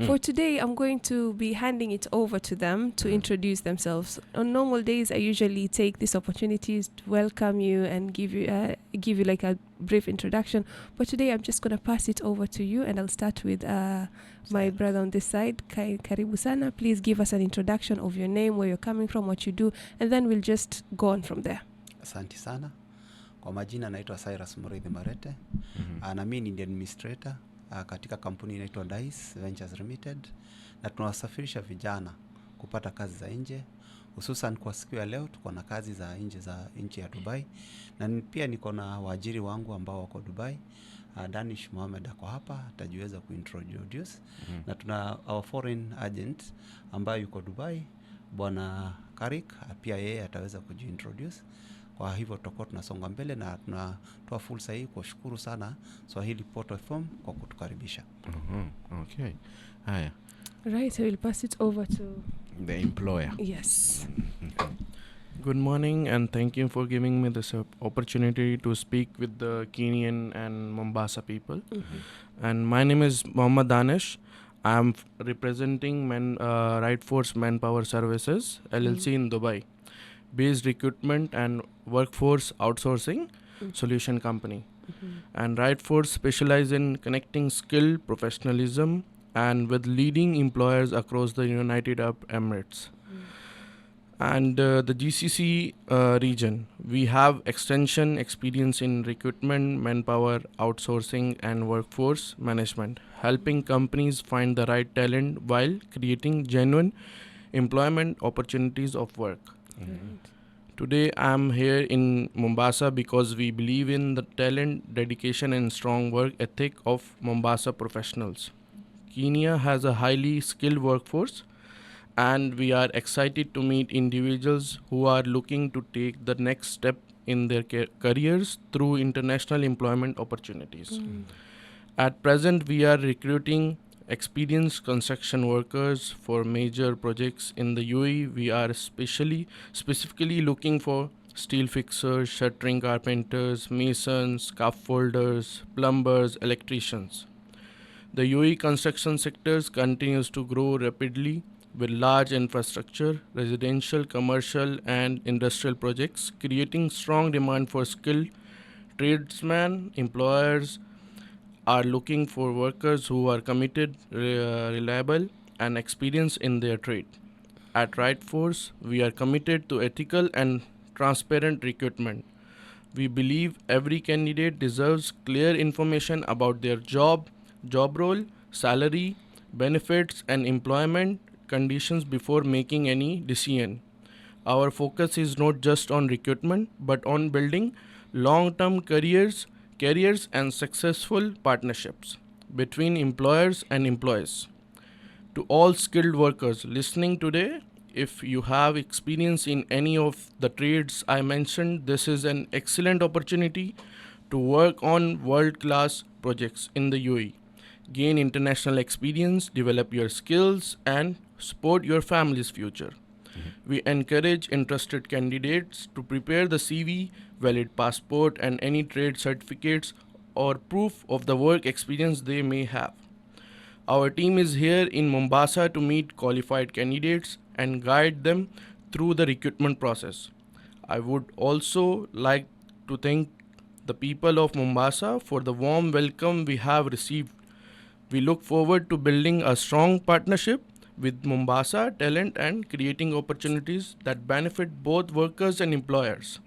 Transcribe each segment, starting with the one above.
For today, I'm going to be handing it over to them to introduce themselves. On normal days, I usually take these opportunities to welcome you and give you like a brief introduction. But today, I'm just going to pass it over to you, and I'll start with my brother on this side, Karibu Sana. Please give us an introduction of your name, where you're coming from, what you do, and then we'll just go on from there. Asante sana. Kwa majina naitwa Cyrus Muriithi Marete. Na mimi ni administrator katika kampuni inaitwa Dice Ventures Limited, na tunawasafirisha vijana kupata kazi za nje. Hususan kwa siku ya leo tuko na kazi za nje za nchi ya Dubai, na pia niko na waajiri wangu ambao wako Dubai. Danish Mohamed ako hapa, atajiweza kuintroduce. Na tuna our foreign agent ambaye yuko Dubai, bwana Karik, pia yeye ataweza kujiintroduce. Kwa hivyo tutakuwa tunasonga mbele na tunatoa fursa hii kushukuru sana Swahili Port FM kwa kutukaribisha. Okay. Haya. Right, I will pass it over to The employer. Yes. Good morning, and thank you for giving me this opportunity to speak with the Kenyan and Mombasa people. And my name is Mohammad Danish. I am representing Right Force Manpower Services LLC in Dubai, based recruitment and workforce outsourcing solution company. And Right Force specialize in connecting skill, professionalism, and with leading employers across the United Arab Emirates and the GCC region. We have extension experience in recruitment, manpower, outsourcing, and workforce management, helping companies find the right talent while creating genuine employment opportunities of work. Today I'm here in Mombasa because we believe in the talent, dedication, and strong work ethic of Mombasa professionals. Kenya has a highly skilled workforce, and we are excited to meet individuals who are looking to take the next step in their careers through international employment opportunities. At present, we are recruiting experienced construction workers for major projects in the UAE. We are specifically looking for steel fixers, shuttering carpenters, masons, scaffolders, plumbers, electricians. The UAE construction sectors continues to grow rapidly with large infrastructure, residential, commercial, and industrial projects, creating strong demand for skilled tradesmen. Employers are looking for workers who are committed, reliable, and experienced in their trade. At Right Force, we are committed to ethical and transparent recruitment. We believe every candidate deserves clear information about their job role, salary, benefits, and employment conditions before making any decision. Our focus is not just on recruitment, but on building long-term careers and successful partnerships between employers and employees. To all skilled workers listening today, if you have experience in any of the trades I mentioned, this is an excellent opportunity to work on world-class projects in the UAE, gain international experience, develop your skills, and support your family's future. We encourage interested candidates to prepare the CV, valid passport, and any trade certificates or proof of the work experience they may have. Our team is here in Mombasa to meet qualified candidates and guide them through the recruitment process. I would also like to thank the people of Mombasa for the warm welcome we have received. We look forward to building a strong partnership with Mombasa talent and creating opportunities that benefit both workers and employers.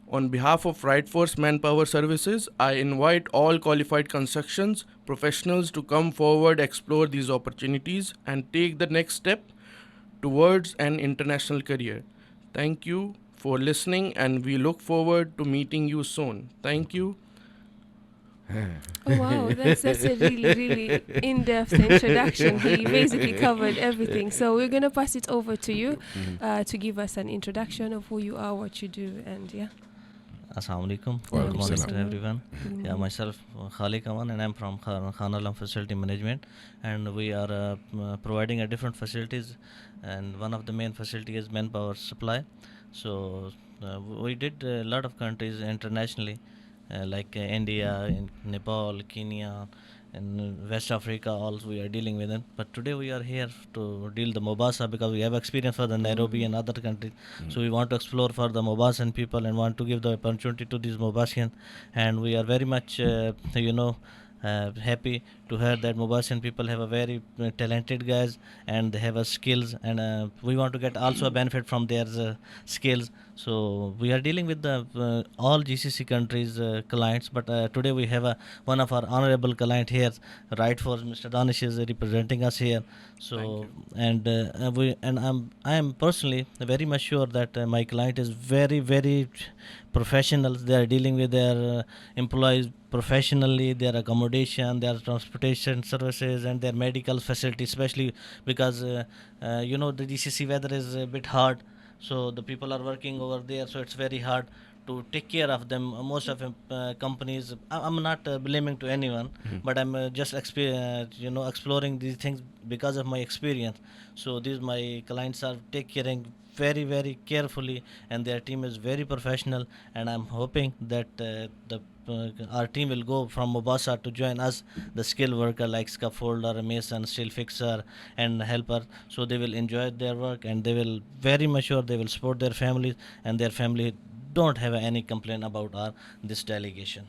On behalf of Right Force Manpower Services, I invite all qualified construction professionals to come forward, explore these opportunities, and take the next step towards an international career. Thank you for listening, and we look forward to meeting you soon. Thank you. Oh wow, that's a really in-depth introduction. He basically covered everything. So we're gonna pass it over to you to give us an introduction of who you are, what you do, and yeah. Assalamu alaikum. Welcome. Good morning to Welcome. everyone. Yeah, myself Khalik Aman, and I'm from Khan Alam Facility Management, and we are providing different facilities, and one of the main facility is manpower supply. So we did a lot of countries internationally, like India, Nepal, Kenya, in West Africa also we are dealing with it. But today we are here to deal the Mombasa because we have experience for the Nairobi and other countries. So we want to explore for the Mombasan people and want to give the opportunity to these Mombasian. And we are very much, happy to hear that Mombasian people have a very talented guys and they have a skills, and we want to get also a benefit from their skills. So we are dealing with the all GCC countries clients, but today we have one of our honorable client here, right? For Mr. Danish is representing us here. So and I am personally very much sure that my client is very professionals. They are dealing with their employees professionally, their accommodation, their transportation services, and their medical facilities, especially because the GCC weather is a bit hard, so the people are working over there, so it's very hard to take care of them. Most of companies, I'm not blaming to anyone, but I'm just exploring these things because of my experience. So these my clients are take caring very carefully, and their team is very professional, and I'm hoping that our team will go from Mombasa to join us, the skilled worker like scaffolder, mason, steel fixer, and helper. So they will enjoy their work, and they will very much sure they will support their families, and their family don't have any complaint about this delegation.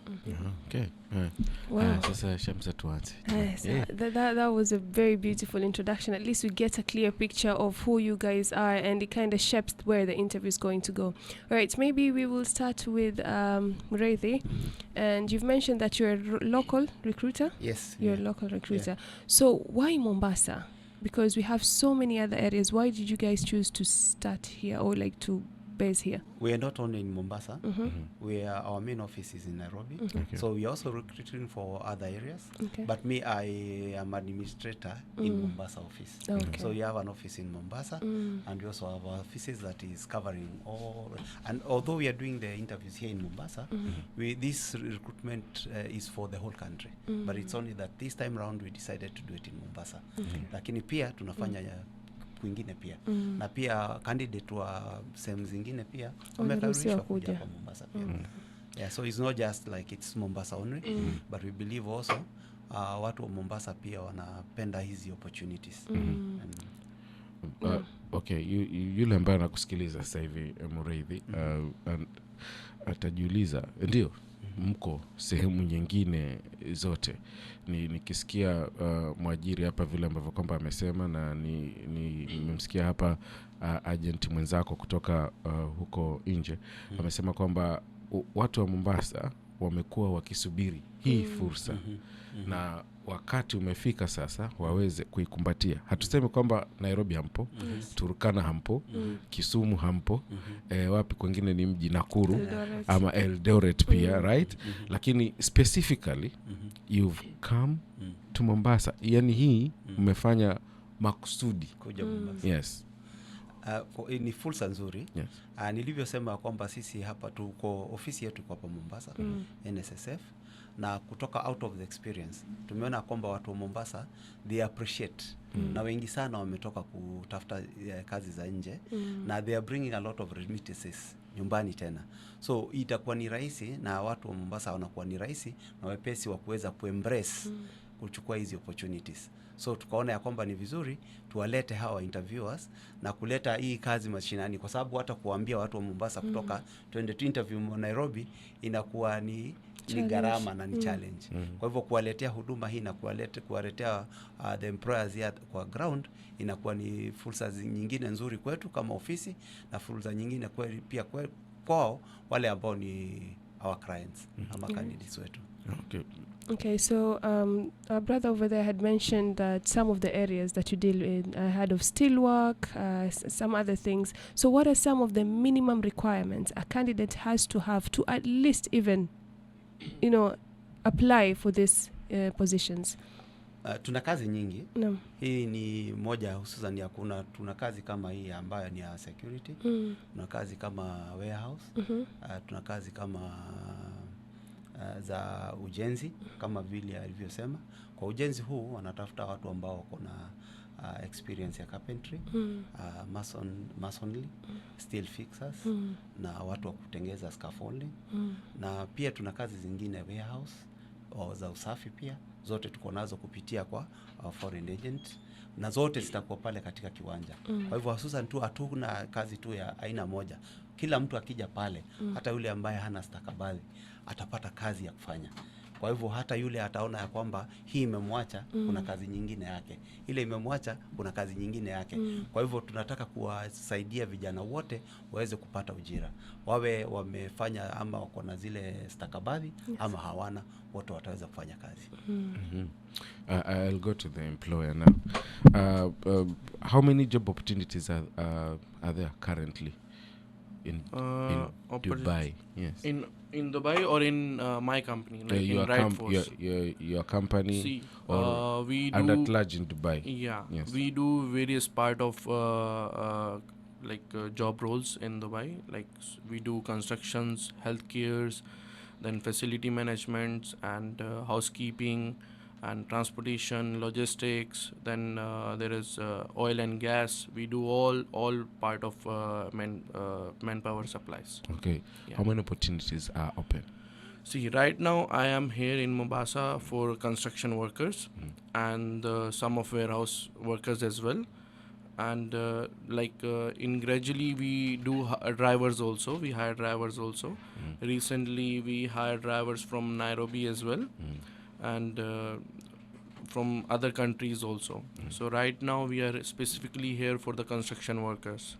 Okay. Wow. Sasa Shamsa tuanze. Yes, that was a very beautiful introduction. At least we get a clear picture of who you guys are, and it kind of shapes where the interview is going to go. All right, maybe we will start with Muriithi. And you've mentioned that you're a local recruiter. Yes. You're a local recruiter. So why Mombasa? Because we have so many other areas. Why did you guys choose to start here, or like to base here? We are not only in Mombasa. Our main office is in Nairobi. Okay. So we are also recruiting for other areas. Okay. But me, I am administrator in Mombasa office. Okay. So we have an office in Mombasa, and we also have offices that is covering all. And although we are doing the interviews here in Mombasa, this recruitment is for the whole country. But it's only that this time around we decided to do it in Mombasa. Lakini pia tunafanya kwingine pia na pia candidate wa sehemu zingine pia wamekaribishwa kuja kwa Mombasa pia. Yeah, so it's not just like it's Mombasa only, but we believe also watu wa Mombasa pia wanapenda hizi opportunities. Okay, yule ambaye anakusikiliza sasa hivi Muriithi atajiuliza ndio mko sehemu nyingine zote. Nikisikia mwajiri hapa vile ambavyo kwamba amesema, na nimemsikia hapa agent mwenzako kutoka huko nje amesema kwamba watu wa Mombasa wamekuwa wakisubiri hii fursa na wakati umefika sasa waweze kuikumbatia. Hatusemi kwamba Nairobi hampo, Turkana hampo, Kisumu hampo, wapi kwingine ni mji Nakuru ama Eldoret pia, right? Lakini specifically you've come to Mombasa. Yani hii umefanya makusudi kuja Mombasa. Yes. Ni fursa nzuri. Yes. Nilivyosema kwamba sisi hapa tuko ofisi yetu kwa hapa Mombasa, NSSF, na kutoka out of the experience tumeona kwamba watu wa Mombasa they appreciate na wengi sana wametoka kutafuta kazi za nje na they are bringing a lot of remittances nyumbani tena. So itakuwa ni rahisi, na watu wa Mombasa wanakuwa ni rahisi na wepesi wa kuweza kuembrace kuchukua hizi opportunities. So tukaona ya kwamba ni vizuri tuwalete hawa interviewers na kuleta hii kazi mashinani, kwa sababu hata kuambia watu wa Mombasa kutoka twende tu interview Nairobi inakuwa ni gharama na ni challenge. Kwa hivyo kuwaletea huduma hii na kuwaletea the employers here kwa ground inakuwa ni fursa nyingine nzuri kwetu kama ofisi, na fursa nyingine pia kwao wale ambao ni our clients ama candidates wetu. Okay, so our brother over there had mentioned that some of the areas that you deal in had of steelwork, some other things. So what are some of the minimum requirements a candidate has to have to at least even, apply for these positions? Tuna kazi nyingi. No. Hii ni moja hususan ya tuna kazi kama hii ambayo ni ya security. Tuna kazi kama warehouse. Tuna kazi kama za ujenzi kama vile alivyosema. Kwa ujenzi huu wanatafuta watu ambao wako na experience ya carpentry, masonry, steel fixers, na watu wa kutengeza scaffolding. Na pia tuna kazi zingine warehouse za usafi pia. zote tuko nazo kupitia kwa foreign agent, na zote zitakuwa pale katika kiwanja. Kwa hivyo hususan tu hatuna kazi tu ya aina moja. Kila mtu akija pale, hata yule ambaye hana stakabadhi atapata kazi ya kufanya. Kwa hivyo hata yule ataona ya kwamba hii imemwacha, kuna kazi nyingine yake. Ile imemwacha, kuna kazi nyingine yake. Kwa hivyo tunataka kuwasaidia vijana wote waweze kupata ujira. Wawe wamefanya ama wako na zile stakabadhi ama hawana, wote wataweza kufanya kazi. I'll go to the employer now. How many job opportunities are there currently in Dubai? Yes. In Dubai or in my company, like in Rightforce? Your company. See, or we and do at large in Dubai. Yeah, yes. We do various part of job roles in Dubai. Like we do constructions, healthcares, then facility management and housekeeping and transportation, logistics. Then there is oil and gas. We do all part of manpower supplies. Okay. Yeah. How many opportunities are open? See, right now I am here in Mombasa for construction workers and some of warehouse workers as well. And in gradually we do drivers also. We hire drivers also. Recently we hired drivers from Nairobi as well, and from other countries also. So right now we are specifically here for the construction workers.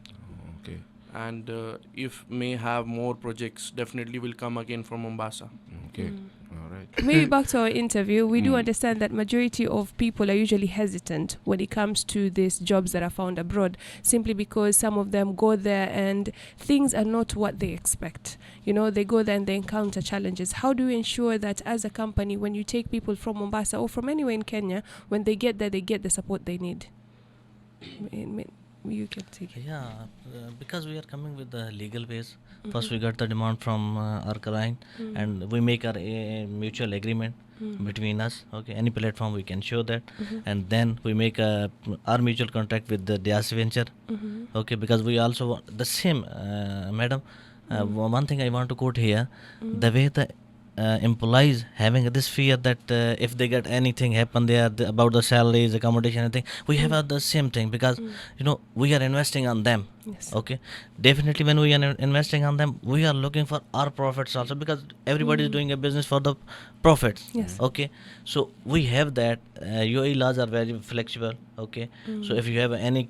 Okay. And if may have more projects, definitely will come again from Mombasa. Okay. All right. Maybe back to our interview, we do understand that majority of people are usually hesitant when it comes to these jobs that are found abroad, simply because some of them go there and things are not what they expect. You know, they go there and they encounter challenges. How do you ensure that as a company, when you take people from Mombasa or from anywhere in Kenya, when they get there, they get the support they need? You can take it. Yeah, because we are coming with the legal ways. First we got the demand from our client, and we make our mutual agreement between us. Okay, any platform we can show that, and then we make our mutual contract with the DAS venture. Okay, because we also want the same, madam. One thing I want to quote here: the way the employees having this fear that if they get anything happen there about the salaries, accommodation, anything, we have the same thing, because you know, we are investing on them. Yes. Okay, definitely when we are investing on them, we are looking for our profits also, because everybody is doing a business for the profits. Yes. Okay, so we have that. UAE laws are very flexible. Okay, so if you have any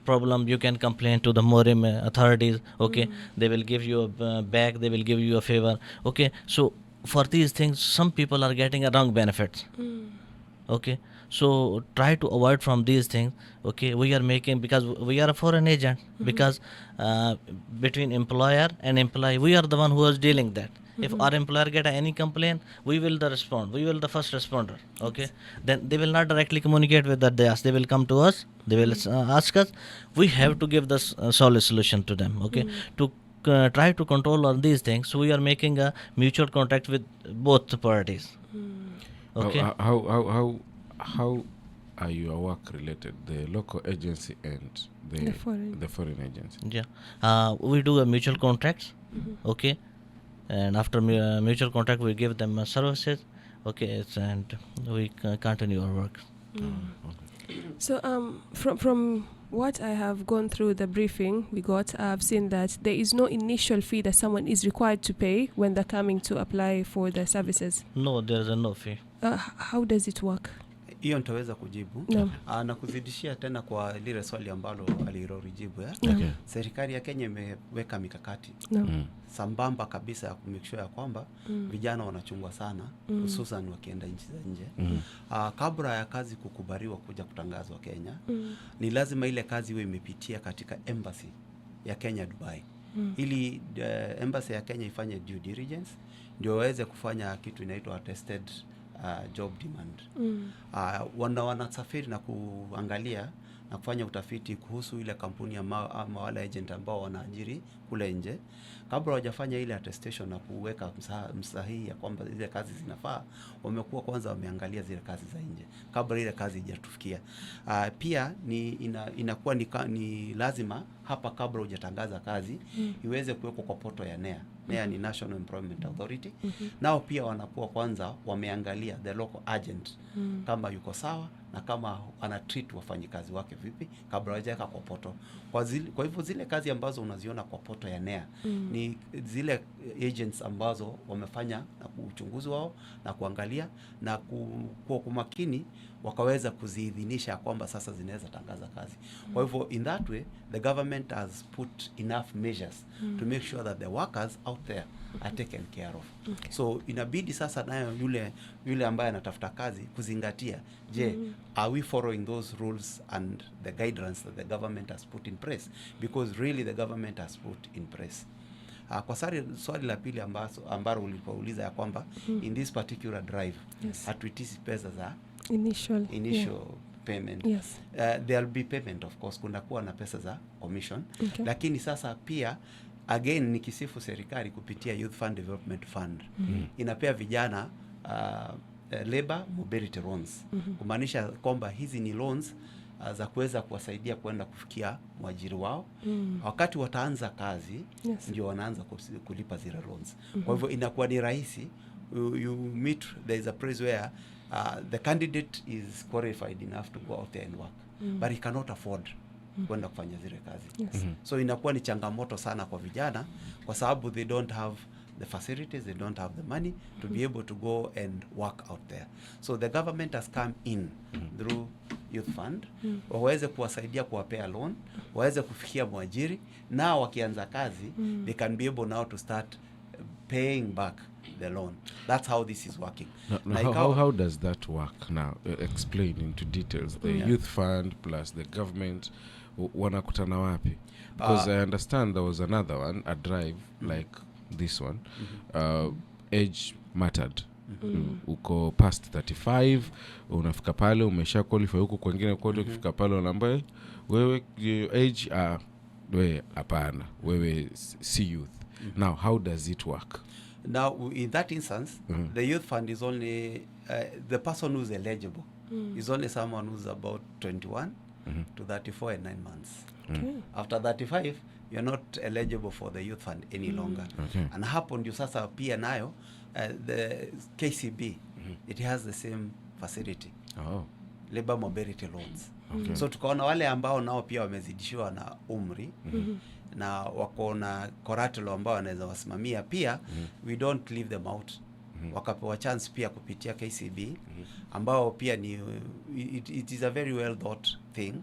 problem, you can complain to the Muriithi authorities. Okay, they will give you a back, they will give you a favor. Okay, so for these things, some people are getting a wrong benefits. Okay, so try to avoid from these things. Okay, we are making, because we are a foreign agent, because between employer and employee, we are the one who is dealing that. If our employer get any complaint, we will the respond. We will the first responder. Okay, then they will not directly communicate with the DAS. They will come to us. They will ask us. We have to give the solid solution to them. Okay, to try to control all these things. So we are making a mutual contract with both the parties. Okay. How are your work related? The local agency and the foreign agency. Yeah. We do a mutual contracts. Okay. And after mutual contract, we give them services. Okay. And we continue our work. Okay. So from what I have gone through the briefing we got, I've seen that there is no initial fee that someone is required to pay when they're coming to apply for the services. No, there is no fee. How does it work? Hiyo nitaweza kujibu. Na kuzidishia tena kwa lile swali ambalo alilorijibu. Okay. Serikali ya Kenya imeweka mikakati sambamba kabisa ya kumake sure ya kwamba vijana wanachungwa sana, hususan wakienda nchi za nje. Kabla ya kazi kukubaliwa kuja kutangazwa Kenya, ni lazima ile kazi iwe imepitia katika embassy ya Kenya Dubai. Ili embassy ya Kenya ifanye due diligence, ndio waweze kufanya kitu inaitwa attested job demand. Wanasafiri na kuangalia na kufanya utafiti kuhusu ile kampuni ama wale agent ambao wanaajiri kule nje. Kabla hawajafanya ile attestation na kuweka msahihi ya kwamba zile kazi zinafaa, wamekuwa kwanza wameangalia zile kazi za nje kabla ile kazi haijatufikia. Pia inakuwa ni lazima hapa kabla hujatangaza kazi iweze kuwekwa kwa poto ya NEA. NEA ni National Employment Authority. Nao pia wanakuwa kwanza wameangalia the local agent kama yuko sawa na kama ana treat wafanyikazi wake vipi kabla hajaweka kwa poto. Kwa hivyo zile kazi ambazo unaziona kwa poto ya NEA ni zile agents ambazo wamefanya na uchunguzi wao na kuangalia na kwa kumakini wakaweza kuziidhinisha kwamba sasa zinaweza tangaza kazi. Kwa hivyo in that way the government has put enough measures to make sure that the workers out there are taken care of. So inabidi sasa nayo yule ambaye anatafuta kazi kuzingatia, je, are we following those rules and the guidelines that the government has put in place, because really the government has put in place. Kwa swali la pili ambalo ulipouliza ya kwamba in this particular drive hatuitisi pesa za initial payment. Yes. There'll be payment of course, kunakuwa na pesa za commission. Lakini sasa pia again nikisifu serikali kupitia Youth Fund Development Fund inapea vijana labor mobility loans, kumaanisha kwamba hizi ni loans za kuweza kuwasaidia kwenda kufikia mwajiri wao wakati wataanza kazi. Ndio wanaanza kulipa zile loans. Kwa hivyo inakuwa ni rahisi, you meet, there is a place where the candidate is qualified enough to go out there and work but he cannot afford kwenda kufanya zile kazi. So inakuwa ni changamoto sana kwa vijana kwa sababu they don't have the facilities, they don't have the money to be able to go and work out there. So the government has come in through Youth Fund waweze kuwasaidia kuwapea loan, waweze kufikia mwajiri, na wakianza kazi they can be able now to start paying back the loan. That's how this is working. How does that work now? Explain into details. The Youth Fund plus the government wanakutana wapi? Because I understand there was another one, a drive like this one. Age mattered. Uko past 35, unafika pale umesha qualify, huko kwingine kote ukifika pale unaambia wewe age wewe hapana, wewe si youth. Now how does it work? Now in that instance the Youth Fund is only the person who's eligible is only someone who's about 21 to 34 and 9 months. After 35 you're not eligible for the Youth Fund any longer. And hapo ndio sasa pia nayo the KCB it has the same facility, labor mobility loans. So tukaona wale ambao nao pia wamezidishiwa na umri na wako na collateral ambao wanaweza wasimamia pia, we don't leave them out. Wakapewa chance pia kupitia KCB ambao pia ni it is a very well thought thing.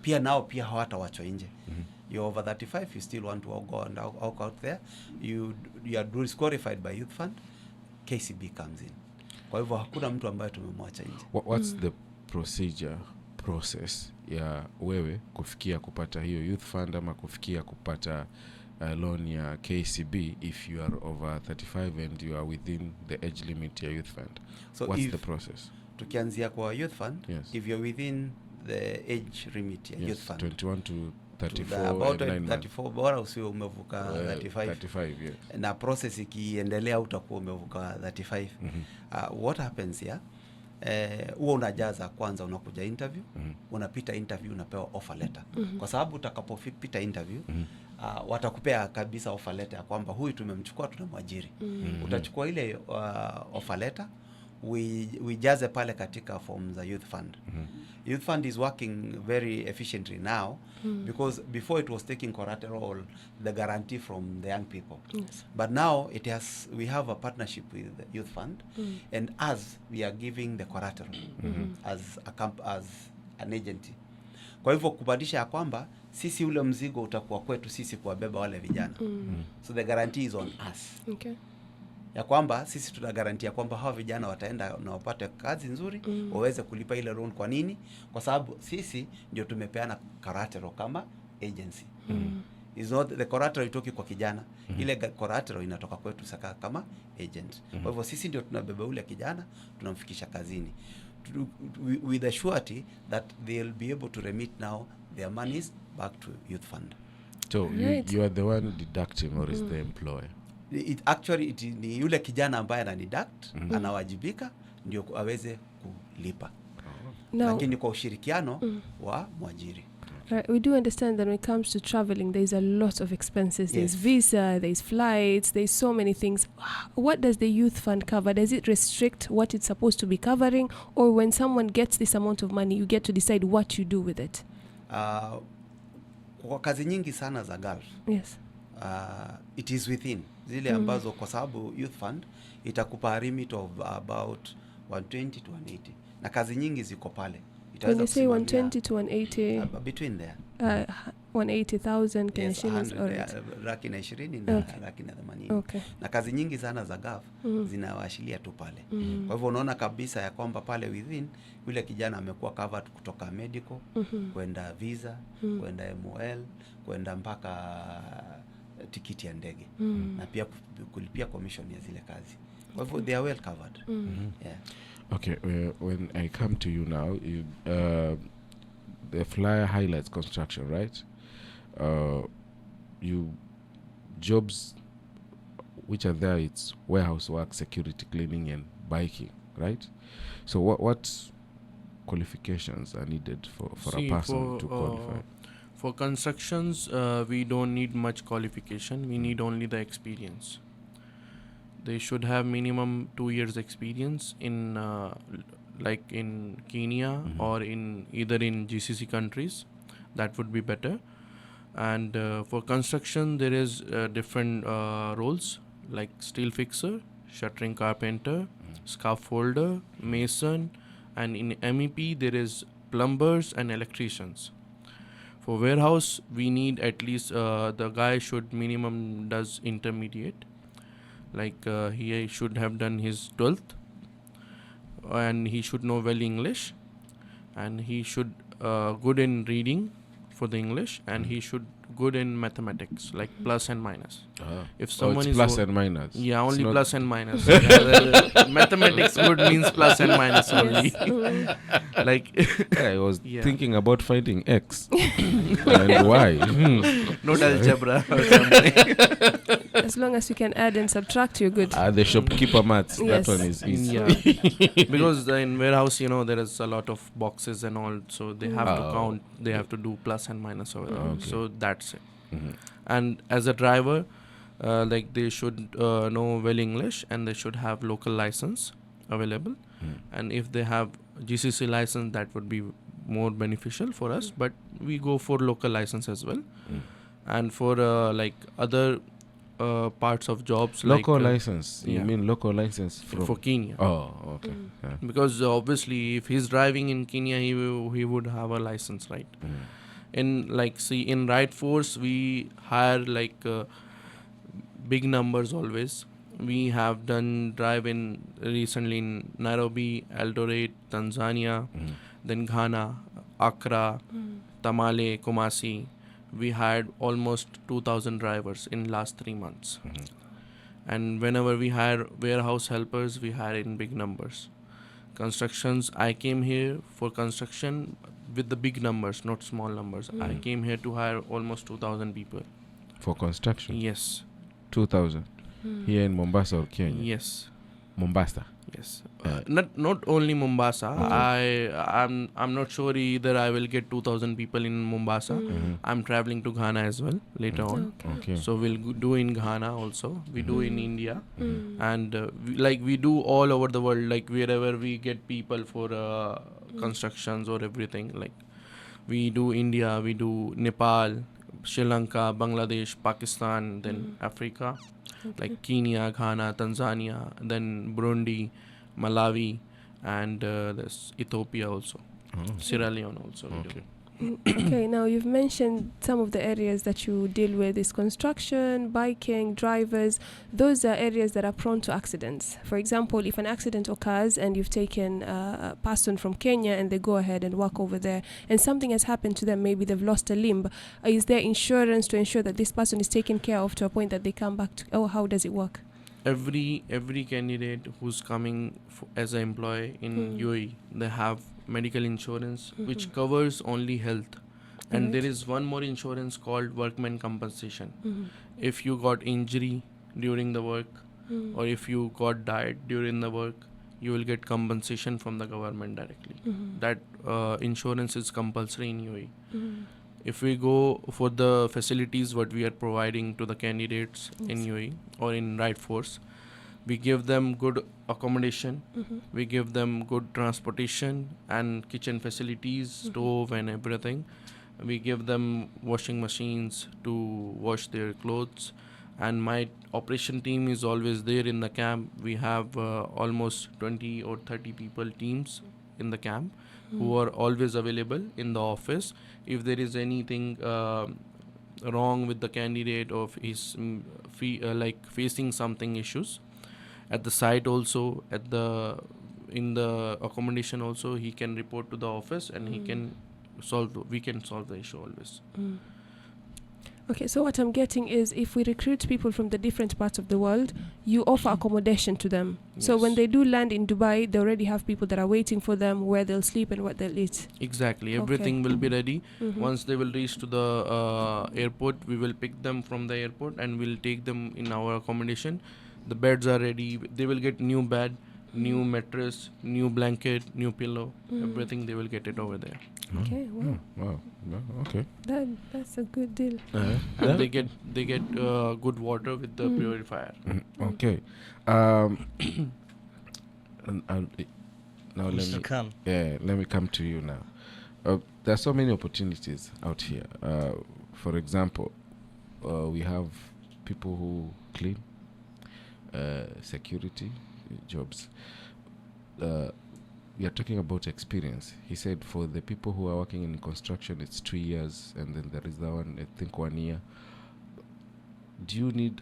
Pia nao pia hawatawachwa nje. You're over 35, you still want to go and walk out there, you are disqualified by Youth Fund, KCB comes in. Kwa hivyo hakuna mtu ambaye tumemwacha nje. What's the process ya wewe kufikia kupata hiyo Youth Fund ama kufikia kupata loan ya KCB if you are over 35 and you are within the age limit ya Youth Fund? So what's the process? Tukianzia kwa Youth Fund, if you're within the age limit ya Youth Fund 21 to 34 about 34, bora usio umevuka 35 na process ikiendelea utakuwa umevuka 35. What happens here, huwa unajaza kwanza, unakuja interview, unapita interview, unapewa offer letter. Kwa sababu utakapopita interview watakupea kabisa offer letter ya kwamba huyu tumemchukua, tunamwajiri. Utachukua ile offer letter, we jaze pale katika form za Youth Fund. Youth Fund is working very efficiently now because before it was taking collateral, the guarantee from the young people. But now we have a partnership with the Youth Fund, and as we are giving the collateral as an agency. Kwa hivyo kubadilisha ya kwamba sisi ule mzigo utakuwa kwetu sisi kuwabeba wale vijana. So the guarantee is on us. Ya kwamba sisi tuna garantia kwamba hawa vijana wataenda na wapate kazi nzuri, waweze kulipa ile loan. Kwa nini? Kwa sababu sisi ndio tumepeana collateral kama agency. Is not the collateral itoki kwa kijana, ile collateral inatoka kwetu saka kama agent. Kwa hivyo sisi ndio tunabeba ule kijana, tunamfikisha kazini with the surety that they'll be able to remit now their monies back to Youth Fund. So you are the one deducting, or is the employer? Ni yule kijana ambaye ananiduct, anawajibika ndio aweze kulipa. Lakini kwa ushirikiano wa mwajiri. Right, we do understand that when it comes to traveling, there's a lot of expenses. There's Yes. visa, there's flights, there's so many things. What does the youth fund cover? Does it restrict what it's supposed to be covering? Or when someone gets this amount of money, you get to decide what you do with it? Kwa kazi nyingi sana za Gulf, Yes. it is within zile ambazo kwa sababu youth fund itakupa a limit of about 120 to 180, na kazi nyingi ziko pale. When you say kusimamia, 120 to 180, between there 180,000 Kenya yes, shillings. 100, Alright. laki na 20 na Okay. laki na 80. Okay. Na kazi nyingi sana za Gulf zinawashilia tu pale. Kwa hivyo unaona kabisa ya kwamba pale within yule kijana amekuwa covered kutoka medical, kwenda visa, kwenda MOL, kwenda mpaka tikiti ya ndege, na pia kulipia commission ya zile kazi. Kwa hivyo they are well covered. Yeah. Okay, when I come to you now, the flyer highlights construction, right? You jobs which are there, it's warehouse work, security, cleaning, and biking, right? So what qualifications are needed for See, a person to qualify? For constructions, we don't need much qualification. We need only the experience. They should have minimum 2 years experience in like in Kenya or in either in GCC countries. That would be better. And for construction, there is different roles like steel fixer, shuttering carpenter, scaffolder, mason, and in MEP there is plumbers and electricians. For warehouse, we need at least the guy should minimum does intermediate, like he should have done his 12th, and he should know well English, and he should good in reading for the English, and he should good in mathematics, like plus and minus. If someone it's is plus and minus. yeah, It's only not- plus and minus. Yeah, mathematics good means plus and minus only. Yes. Like I was Yeah. thinking about finding X and Y. not algebra or something. As long as you can add and subtract, you're good. The shopkeeper maths. Yes. That one is easy. Yeah. Because in warehouse, there is a lot of boxes and all, so they have to Oh. count. They have to do plus and minus over there. Okay. So that's it. Mhm. And as a driver, like they should know well English, and they should have local license available. And if they have GCC license, that would be more beneficial for us. But we go for local license as well. And for like other parts of jobs, Local like license. You yeah. mean local license from? for Kenya. Oh, okay. Yeah. Because obviously if he's driving in Kenya, he would have a license, right? In like in Right Force, we hire like big numbers always. We have done drive in recently in Nairobi, Eldoret, Tanzania, then Ghana, Accra, Tamale, Kumasi. We hired almost 2,000 drivers in last 3 months. And whenever we hire warehouse helpers, we hire in big numbers. Constructions, I came here for construction with the big numbers, not small numbers. I came here to hire almost 2,000 people. For construction. Yes, 2,000. Here in Mombasa or Kenya? yes, Mombasa. yes. Not only Mombasa. I'm not sure either I will get 2,000 people in Mombasa. I'm traveling to Ghana as well later on. Okay. So we'll do in Ghana also. We do in India, and we do all over the world. Like wherever we get people for constructions or everything. Like we do India, we do Nepal, Sri Lanka, Bangladesh, Pakistan, then Africa, like Kenya, Ghana, Tanzania, then Burundi, Malawi, and there's Ethiopia also, Sierra Leone also. We do. Okay, now you've mentioned some of the areas that you deal with is construction, biking, drivers. Those are areas that are prone to accidents. For example, if an accident occurs and you've taken a person from Kenya and they go ahead and work over there and something has happened to them, maybe they've lost a limb, is there insurance to ensure that this person is taken care of to a point that they come back to, how does it work? Every candidate who's coming as an employee in UAE, they have medical insurance which covers only health, and there is one more insurance called workman compensation. If you got injury during the work or if you got died during the work, you will get compensation from the government directly. That insurance is compulsory in UAE. If we go for the facilities what we are providing to the candidates in Yes. UAE or in Right Force, we give them good accommodation, we give them good transportation and kitchen facilities, stove and everything. We give them washing machines to wash their clothes, and my operation team is always there in the camp. We have almost 20 or 30 people teams in the camp who are always available in the office. If there is anything wrong with the candidate or if he's like facing something issues at the site, also at the in the accommodation also, he can report to the office and he can we can solve the issue always. Okay, so what I'm getting is if we recruit people from the different parts of the world, you offer accommodation to them. So when Yes. they do land in Dubai, they already have people that are waiting for them, where they'll sleep and what they'll eat. Exactly, Okay. everything will be ready. Mhm. Once they will reach to the airport, we will pick them from the airport and we'll take them in our accommodation. The beds are ready. They will get new bed, new mattress, new blanket, new pillow. Everything they will get it over there. Okay, wow. Wow. Okay. That's a good deal. And they get good water with the purifier. Okay. And now Mr. Khan. let me come to you now. There are so many opportunities out here. For example, we have people who clean, security jobs. We are talking about experience. He said for the people who are working in construction, it's 2 years, and then there is the one, I think, 1 year. Do you need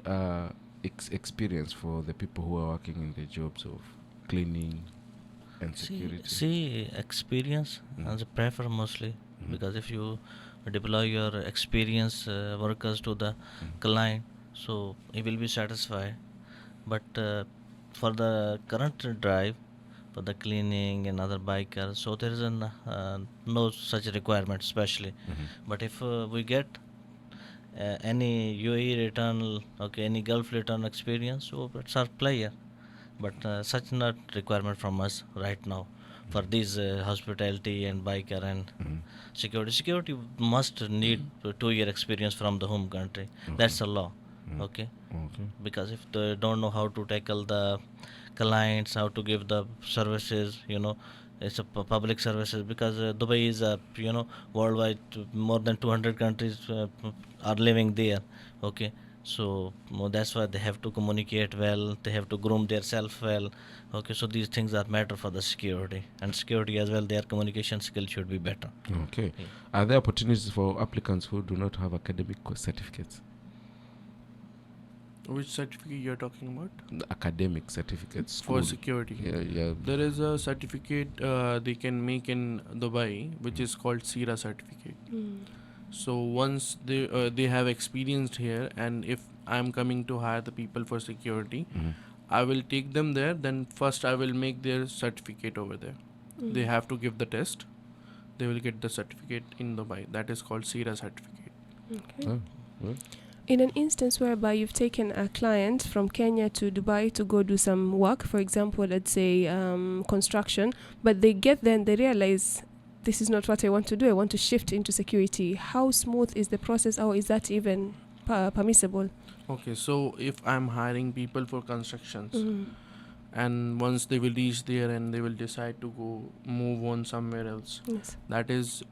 experience for the people who are working in the jobs of cleaning and security? See experience as a prefer mostly, because if you deploy your experienced workers to the client, so he will be satisfied. But for the current drive, for the cleaning and other bikers, so there is no such requirement especially. But if we get any UAE return, okay, any Gulf return experience, so it's our player. But such not requirement from us right now for these hospitality and biker and security must need 2 year experience from the home country. That's a law. Okay, because if they don't know how to tackle the clients, how to give the services, it's a public services, because Dubai is a worldwide, more than 200 countries are living there. Okay, so that's why they have to communicate well, they have to groom themselves well. Okay, so these things are matter for the security, and security as well, their communication skill should be better. Okay. Are there opportunities for applicants who do not have academic certificates? Which certificate you're talking about? The academic certificates. For school. security. Yeah. There is a certificate they can make in Dubai, which is called Cyrus certificate. So once they have experienced here, and if I'm coming to hire the people for security, I will take them there. Then first I will make their certificate over there. They have to give the test. They will get the certificate in Dubai. That is called Cyrus certificate. Okay. Oh, well. In an instance whereby you've taken a client from Kenya to Dubai to go do some work, for example, let's say construction, but they get there and they realize this is not what I want to do, I want to shift into security. How smooth is the process, or is that even permissible? Okay, so if I'm hiring people for constructions, and once they will reach there and they will decide to go move on somewhere else, Yes. that is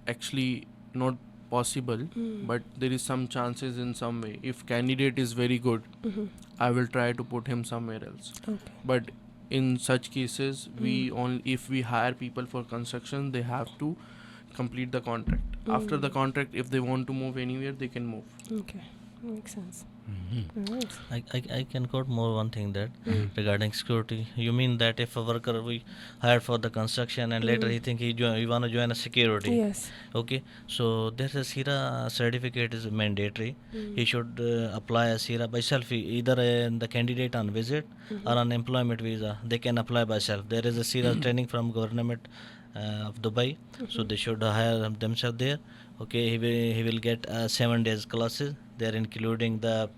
actually not possible, but there is some chances in some way. If candidate is very good, I will try to put him somewhere else. Okay. But in such cases, if we hire people for construction, they have to complete the contract. After the contract, if they want to move anywhere, they can move. Okay, makes sense. All right. I can quote more one thing that regarding security. You mean that if a worker we hire for the construction and later he think he want to join a security? Yes. Okay, so there's a SIRA certificate is mandatory. He should apply a SIRA by self. Either the candidate on visit or on employment visa, they can apply by self. There is a SIRA training from government of Dubai, so they should hire themselves there. Okay, he will get 7 days classes. They are including the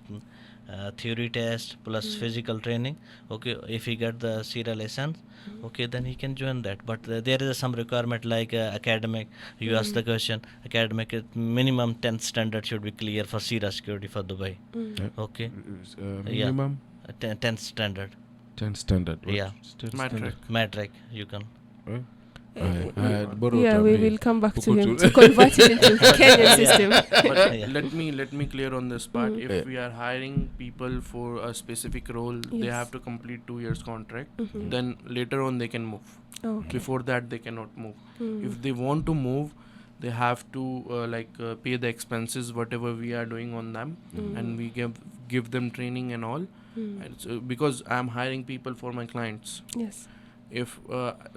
theory test plus physical training. Okay, if he get the CERA license, okay, then he can join that. But there is some requirement like academic. You ask the question, academic minimum 10th standard should be clear for CERA security for Dubai. Okay, minimum 10th standard. 10 standard. What? Yeah. 10 Matric. Matric, you can. Eh? Yeah, we will come back to him to convert it into Kenyan system. But Yeah. let me clear on this part. Mm. If we are hiring people for a specific role, they Yes. have to complete 2 years contract. Mhm. Then later on they can move. Okay. Before that they cannot move. Mm. If they want to move, they have to pay the expenses whatever we are doing on them, and we give them training and all. And so, because I'm hiring people for my clients. Yes. If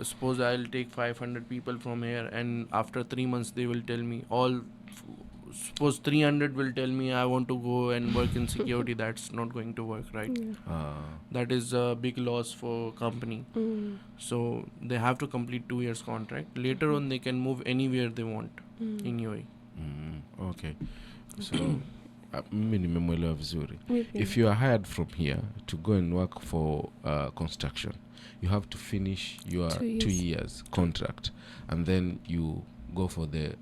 suppose I'll take 500 people from here, and after 3 months they will tell me suppose 300 will tell me I want to go and work in security. That's not going to work, right? That is a big loss for company. So they have to complete 2 years contract. Later on they can move anywhere they want in UAE. Okay, so mimi nimemwelewa vizuri. Maybe. If you are hired from here to go and work for construction, you have to finish your 2 years contract, and then you go for the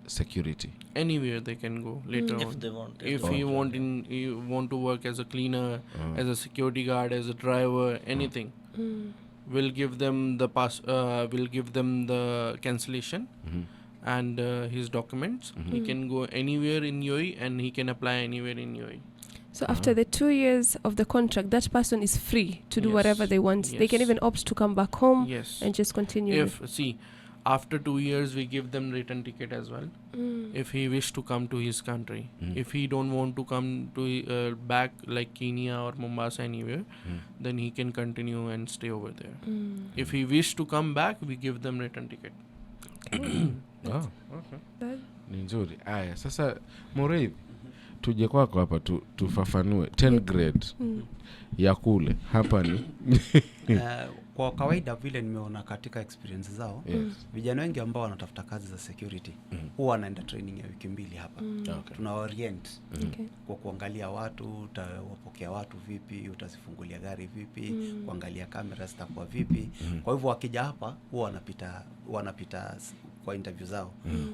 security. Anywhere they can go later on. If they want. If you want to work as a cleaner, as a security guard, as a driver, anything, we'll give them the we'll give them the cancellation and his documents. He can go anywhere in UAE and he can apply anywhere in UAE. So after the 2 years of the contract, that person is free to do Yes. whatever they want. They can Yes. even opt to come back home Yes. and just continue. After 2 years we give them return ticket as well. If he wish to come to his country. If he don't want to come to back like Kenya or Mombasa anywhere, then he can continue and stay over there. If he wish to come back, we give them return ticket. Okay. That- Ni nzuri. Aya, sasa Muriithi, tuje kwako hapa tufafanue 10 grade ya kule hapa ni Kwa kawaida vile nimeona katika experience zao, vijana wengi ambao wanatafuta kazi za security huwa wanaenda training ya wiki 2 hapa. Okay. Tuna orient Okay. kwa kuangalia watu, utawapokea watu vipi, utazifungulia gari vipi, kuangalia kamera zitakuwa vipi. Kwa hivyo wakija hapa huwa wanapita kwa interview zao.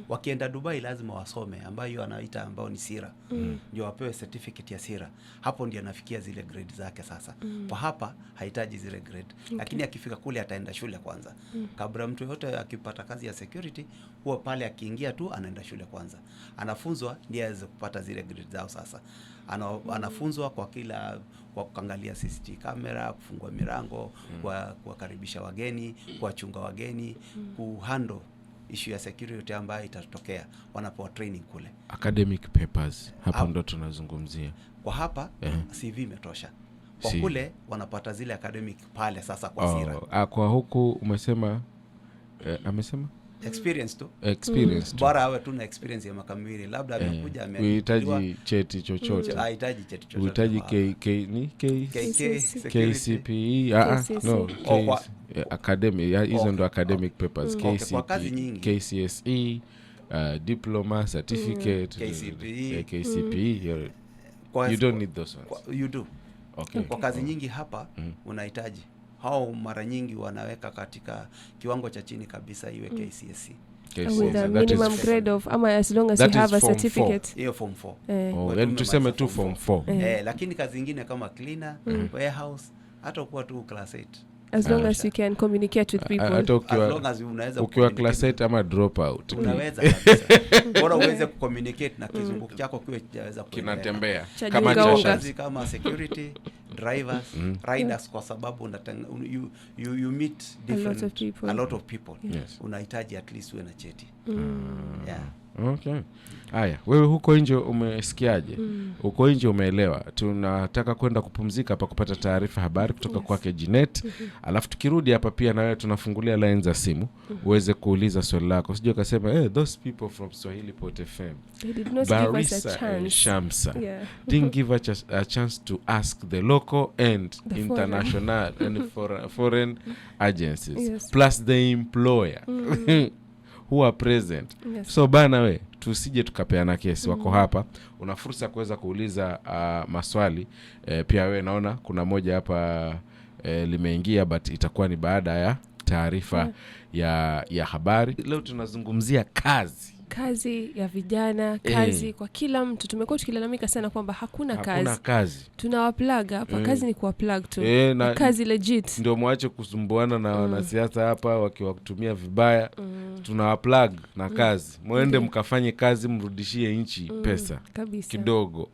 Wakienda Dubai lazima wasome ambayo anaita ambao ni CERA. Ndio wapewe certificate ya CERA. Hapo ndio anafikia zile grade zake sasa. Kwa hapa hahitaji zile grade. Lakini akifika kule ataenda shule kwanza. Kabla mtu yote akipata kazi ya security, huwa pale akiingia tu anaenda shule kwanza. Anafunzwa ndiye aweze kupata zile grade zao sasa. Anafunzwa kwa kuangalia CCTV kamera, kufungua milango, kuwakaribisha wageni, kuwachunga wageni, kuhandle issue ya security ambayo itatokea wanapoa training kule. Academic papers hapo ndo tunazungumzia. Kwa hapa CV imetosha. Kwa kule wanapata zile academic pale sasa kwa CERA. Kwa huku umesema amesema experience tu. Experience tu. Bora awe tu na experience ya miaka 2, labda amekuja unahitaji cheti chochote. Hahitaji cheti chochote. Unahitaji KCPE no academic, hizo ndo academic papers. KCSE, diploma, certificate, KCPE. You don't need those ones. You do. Okay. Kwa kazi nyingi hapa unahitaji. Hao mara nyingi wanaweka katika kiwango cha chini kabisa iwe KCSE. With a minimum grade of as long as you have a certificate. Hiyo form 4. Yani tuseme tu form 4. Lakini kazi nyingine kama cleaner, warehouse, hata kuwa tu class 8. As long as you can communicate with people. As long as unaweza ukiwa class 8 ama drop out. Unaweza kabisa. Bora uweze kucommunicate na kizunguko chako kiwe kinaweza kinatembea kama security, drivers, riders, kwa sababu you meet different a lot of people. Yes. Unahitaji at least uwe na cheti. Yeah. Okay. Haya, wewe huko nje umesikiaje? Huko nje umeelewa? Tunataka kwenda kupumzika hapa kupata taarifa habari kutoka kwake Jeanette. Alafu tukirudi hapa pia na wewe tunafungulia line za simu uweze kuuliza swali lako. Usije ukasema those people from Swahili Pot FM. They did not give us a chance. Shamsa. Didn't give us a chance to ask the local and the international and foreign agencies plus the employer. Who are present. So bana we tusije tukapeana kesi. Wako hapa, una fursa kuweza kuuliza maswali. Pia wewe naona kuna moja hapa limeingia, but itakuwa ni baada ya taarifa ya habari. Leo tunazungumzia kazi ya vijana, kazi kwa kila mtu. Tumekuwa tukilalamika sana kwamba hakuna kazi. Tunawaplug hapa, kazi ni kuwaplug tu. Kazi legit. Ndio mwache kusumbuana na wanasiasa hapa wakiwatumia vibaya. Tunawaplug na kazi. Muende mkafanye kazi, mrudishie nchi pesa kabisa kidogo.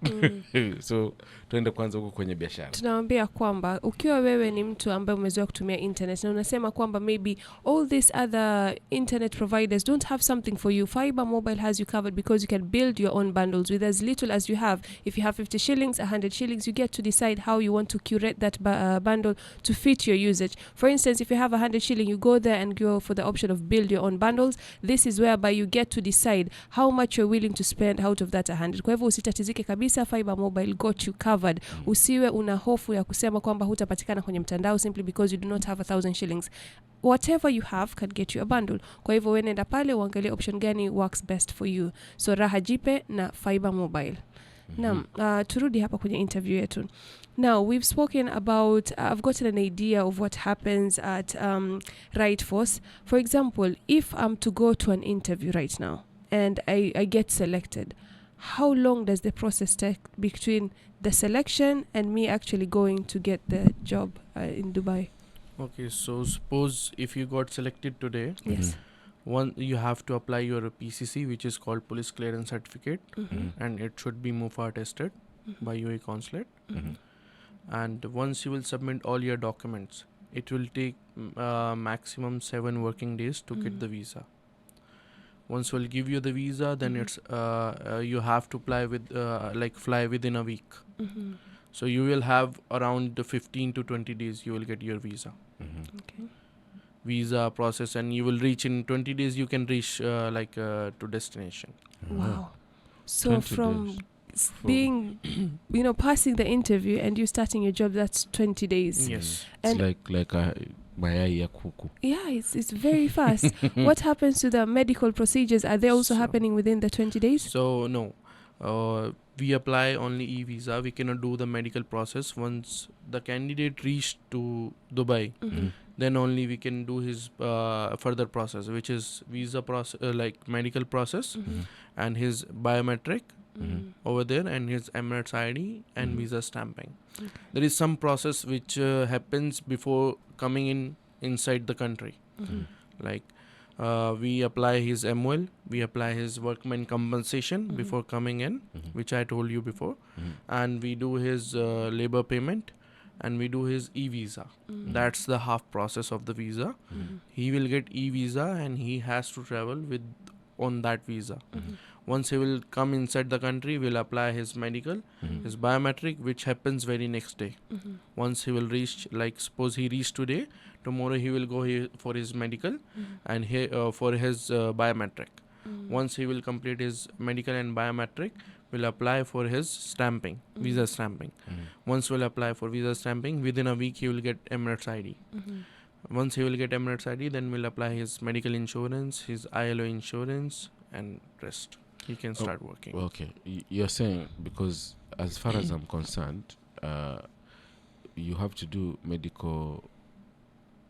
So tuende kwanza huko kwenye biashara. Tunawaambia kwamba ukiwa wewe ni mtu ambaye umezoea kutumia internet na unasema kwamba maybe all these other internet providers don't have something for you, Fiber Mobile has you covered, because you can build your own bundles with as little as you have. If you have 50 shillings, 100 shillings, you get to decide how you want to curate that bundle to fit your usage. For instance, if you have 100 shilling, you go there and go for the option of build your own bundles. This is whereby you get to decide how much you're willing to spend out of that 100. Kwa hivyo usitatizike kabisa, Fiber Mobile got you covered. Usiwe una hofu ya kusema kwamba hutapatikana kwenye mtandao simply because you do not have 1,000 shillings. Whatever you have can get you a bundle. Kwa hivyo wewe nenda pale uangalie option gani works best for you. So raha jipe na Fiber Mobile. Turudi hapa kwenye interview yetu. Now, we've spoken about, I've gotten an idea of what happens at Right Force. For example, if I'm to go to an interview right now and I get selected, how long does the process take between the selection and me actually going to get the job in Dubai? Okay, so suppose if you got selected today, Yes. one, you have to apply your PCC, which is called Police Clearance Certificate, and it should be MUFA tested by UAE Consulate. And once you will submit all your documents, it will take maximum 7 working days to get the visa. Once we'll give you the visa, then it's you have to fly within a week. So you will have around 15 to 20 days you will get your visa. Okay. Visa process, and you will reach in 20 days, you can reach to destination. Wow. So from being passing the interview and you starting your job, that's 20 days. Yes. And It's like a mayai ya kuku. yeah, it's very fast. What happens to the medical procedures? Are they also happening within the 20 days? So no, we apply only e-visa. We cannot do the medical process. Once the candidate reached to Dubai, then only we can do his further process, which is visa process, medical process, and his biometric over there, and his Emirates ID and visa stamping. There is some process which happens before coming inside the country. We apply his MOL, we apply his workman compensation before coming in, which I told you before, and we do his labor payment, and we do his e-visa. That's the half process of the visa. He will get e-visa and he has to travel on that visa. Once he will come inside the country, we'll apply his medical, his biometric, which happens very next day. Once he will reach, suppose he reached today, tomorrow he will go here for his medical and for his biometric. Once he will complete his medical and biometric, we'll apply for his stamping, visa stamping. Once we'll apply for visa stamping, within a week he will get Emirates ID. Once he will get Emirates ID, then we'll apply his medical insurance, his ILO insurance, and rest. He can start working. Okay, you're saying, because as far as I'm concerned, you have to do medical,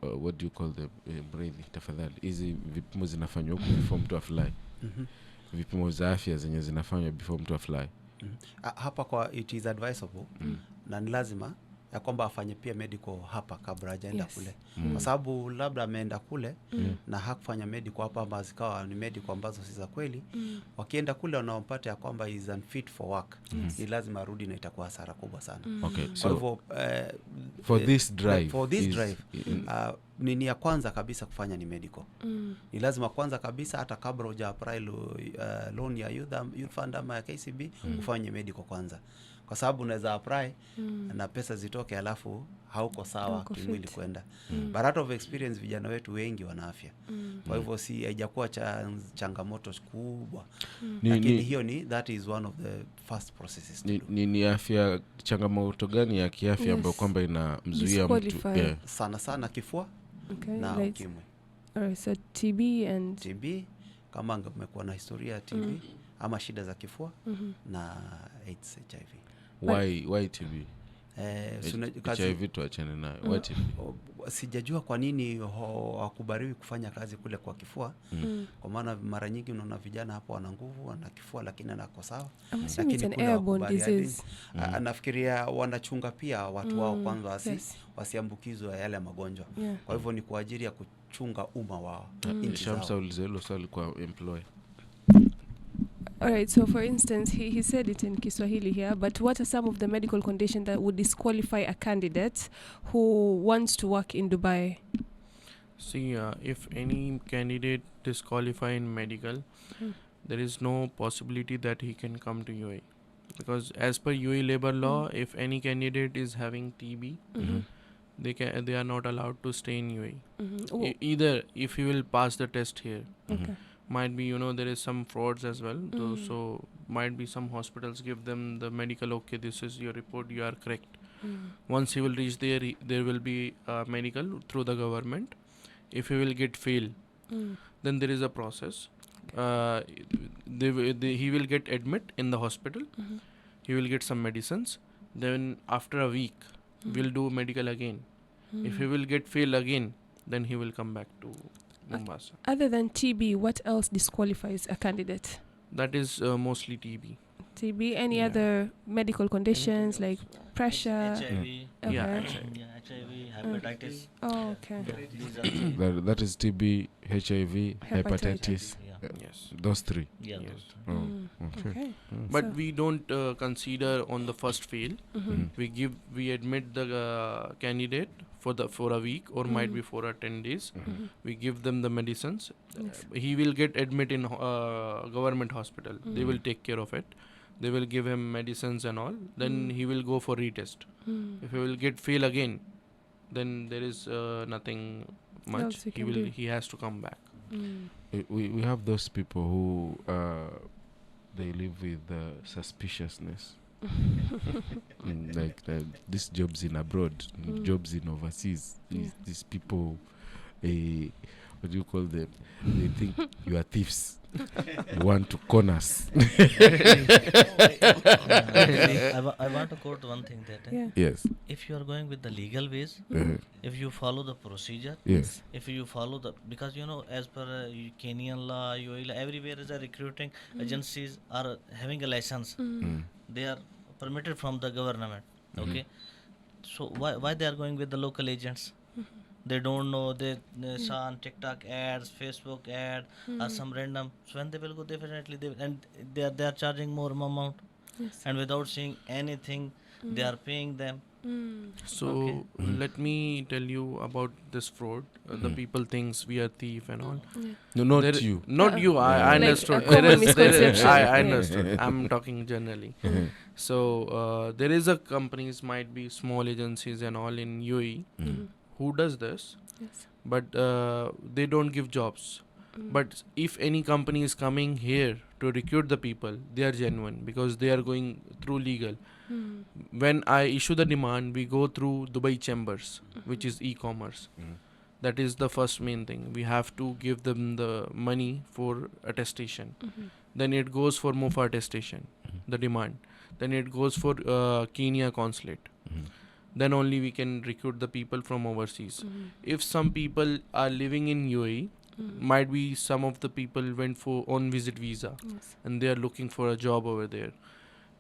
what do you call the Muriithi, tafadhali? Hizi vipimo zinafanywa huko before mtu afly. Vipimo za afya zenye zinafanywa before mtu afly. Hapa kwa it is advisable na ni lazima ya kwamba afanye pia medical hapa kabla hajaenda kule. Kwa sababu labda ameenda kule na hakufanya medical hapa, ama zikawa ni medical ambazo si za kweli. Wakienda kule wanaopata ya kwamba is unfit for work. Ni lazima arudi na itakuwa hasara kubwa sana. Okay, Kwa so hivyo for this drive, nini ya kwanza kabisa kufanya ni medical. Ni lazima kwanza kabisa hata kabla huja apply loan ya youth fund ama ya KCB ufanye medical kwanza. Kwa sababu unaweza apply na pesa zitoke alafu hauko sawa kimwili kwenda. But out of experience vijana wetu wengi wana afya. Kwa hivyo si haijakuwa changamoto kubwa. Lakini hiyo that is one of the first processes. Ni afya, changamoto gani ya kiafya ambayo kwamba inamzuia mtu sana kifua na ukimwi. Alright, so TB, kama umekuwa na historia ya TB ama shida za kifua na AIDS, HIV. Why TB? HIV tuachane nayo. Why TB? Sijajua kwa nini hakubariwi kufanya kazi kule kwa kifua. Kwa maana mara nyingi unaona vijana hapo wana nguvu, wana kifua lakini anako sawa. Lakini it's an airborne disease. Nafikiria wanachunga pia watu wao kwanza wasiambukizwe yale magonjwa. Kwa hivyo ni kwa ajili ya kuchunga umma wao. Shamsa ulizelo swali kwa employer. All right, so for instance, he said it in Kiswahili here, but what are some of the medical conditions that would disqualify a candidate who wants to work in Dubai? See, if any candidate disqualify in medical, there is no possibility that he can come to UAE. Because as per UAE labor law, if any candidate is having TB, they are not allowed to stay in UAE. Either if he will pass the test here. Might be, there is some frauds as well. So might be some hospitals give them the medical, okay, this is your report, you are correct. Once he will reach there, there will be medical through the government. If he will get fail, then there is a process. He will get admit in the hospital. He will get some medicines. Then after a week, we'll do medical again. If he will get fail again, then he will come back to Mombasa. Other than TB, what else disqualifies a candidate? That is mostly TB. TB, any other medical conditions like pressure? HIV. Okay. HIV, hepatitis. Oh, okay. That is TB, HIV, hepatitis. Yes. Those three. Yeah. Yes. Okay. But we don't consider on the first fail. We admit the candidate for a week or might be for 10 days. We give them the medicines. He will get admit in government hospital. They will take care of it. They will give him medicines and all. Then he will go for retest. If he will get fail again, then there is nothing much. He has to come back. We have those people who they live with suspiciousness. Like these jobs in abroad, jobs in overseas. These people, what do you call them? They think you are thieves. You want to con us. I want to quote one thing that Yes. if you are going with the legal ways, if you follow the procedure, Yes. if you follow because as per Kenyan law, UAE law, everywhere is a recruiting agencies are having a license. They are permitted from the government. Okay, so why they are going with the local agents? They don't know, they saw on TikTok ads, Facebook ad, or some random. So when they will go, definitely they are charging more amount, and without seeing anything, they are paying them. So let me tell you about this fraud. The people thinks we are thief and all. No, not you. Not you. I understood. Like a common misconception. I understood. I'm talking generally. So there is a companies, might be small agencies and all in UAE who does this, but they don't give jobs. But if any company is coming here to recruit the people, they are genuine because they are going through legal. When I issue the demand, we go through Dubai Chambers, which is e-commerce. That is the first main thing. We have to give them the money for attestation. Then it goes for MOFA attestation, the demand. Then it goes for Kenya consulate. Then only we can recruit the people from overseas. If some people are living in UAE, might be some of the people went for on visit visa and they are looking for a job over there.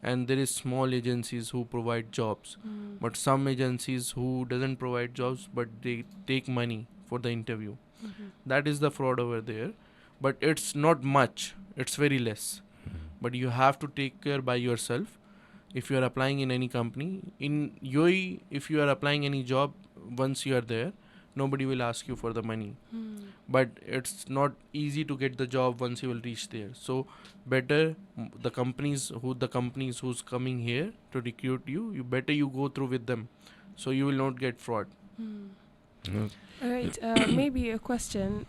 And there is small agencies who provide jobs, but some agencies who doesn't provide jobs, but they take money for the interview. That is the fraud over there. But it's not much, it's very less. But you have to take care by yourself. If you are applying in any company in UAE, if you are applying any job, once you are there, nobody will ask you for the money. But it's not easy to get the job once you will reach there. So better the companies who's coming here to recruit you, better you go through with them, so you will not get fraud. All right, maybe a question.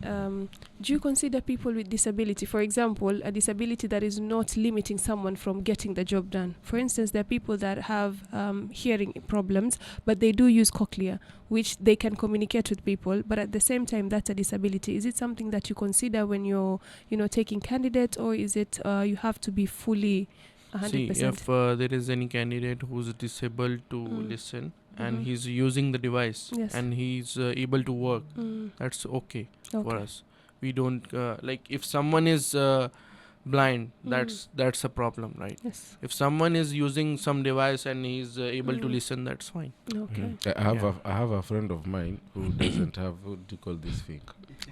Do you consider people with disability, for example, a disability that is not limiting someone from getting the job done? For instance, there are people that have hearing problems, but they do use cochlea, which they can communicate with people, but at the same time, that's a disability. Is it something that you consider when you're, taking candidates, or is it you have to be fully 100%? See, if there is any candidate who's disabled to listen and he's using the device and he's able to work, that's okay for us. We don't like if someone is blind, that's a problem, right? Yes. If someone is using some device and he's able to listen, that's fine. Okay. I have a friend of mine who doesn't have, what do you call this thing?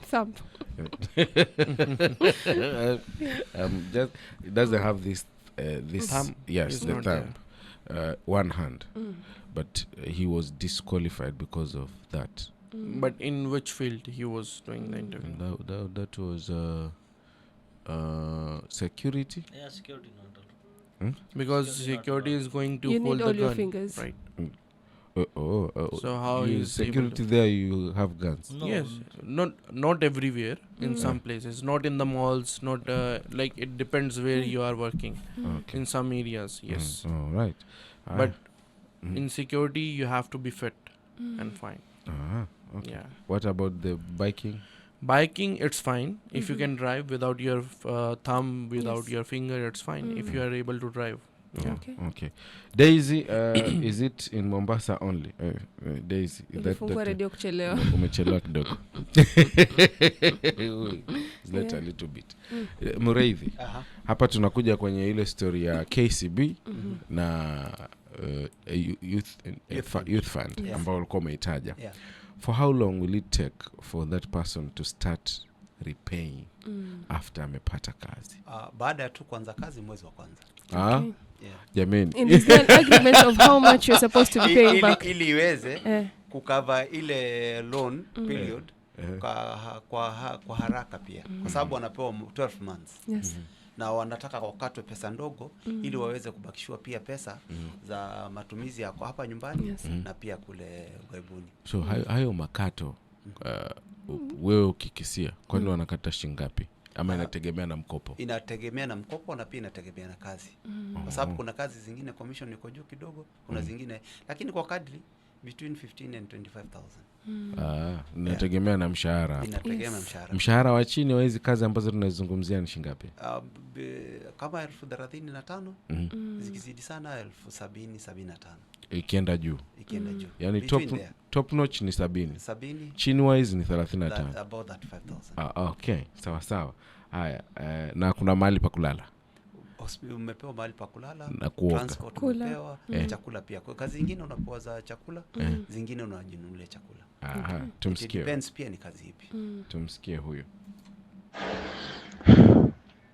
Thumb. Just it doesn't have this Thumb. Yes, It's the not thumb. One hand, but he was disqualified because of that. But in which field he was doing the interview? And that was security. Yeah, security not all. Because Security not security allowed. is going to You hold need the all your gun, fingers. right? So how you is able security there? You have guns. No, Yes, not everywhere. In some places, not in the malls. Not like it depends where you are working. Okay. In some areas, yes. All right. But in security, you have to be fit and fine. Okay. Yeah. What about the biking? Biking, it's fine. If you can drive without your thumb, without Yes. your finger, it's fine. If you are able to drive. Yeah. Okay. Daisy, is it in Mombasa only? Daisy, Ulifungua redio kuchelewa. umechelewa kidogo. Let a little bit. Muriithi, hapa tunakuja kwenye ile story ya KCB na youth fund ambao ulikuwa umeitaja. For how long will it take for that person to start repaying after amepata kazi? Baada ya tu kuanza kazi mwezi wa kwanza. Okay. Jamani. And is there an agreement of how much you're supposed to be paying back? Ili iweze kukava ile loan period kwa haraka pia. Kwa sababu wanapewa 12 months. Yes. Na wanataka wakatwe pesa ndogo ili waweze kubakishiwa pia pesa za matumizi yako hapa nyumbani na pia kule ughaibuni. So hayo makato wewe ukikisia kwani wanakata shingapi? Ama inategemea na mkopo? Inategemea na mkopo na pia inategemea na kazi. Kwa sababu kuna kazi zingine commission iko juu kidogo, kuna zingine lakini kwa kadri between 15 and 25,000. Inategemea na mshahara. Inategemea na mshahara. Mshahara wa chini wa hizi kazi ambazo tunazungumzia ni shingapi? Kama 35,000 zikizidi sana 70,000-75,000. Ikienda juu. Yani top notch ni 70. Chini wise ni 35. About that 5,000. Okay, sawa. Haya, na kuna mahali pa kulala. Umepewa mahali pa kulala, na kuoga. Transport umepewa, chakula pia. Kwa kazi nyingine unapewa za chakula, zingine unajinunulia chakula. Tumsikie. Depends pia ni kazi ipi. Tumsikie huyo.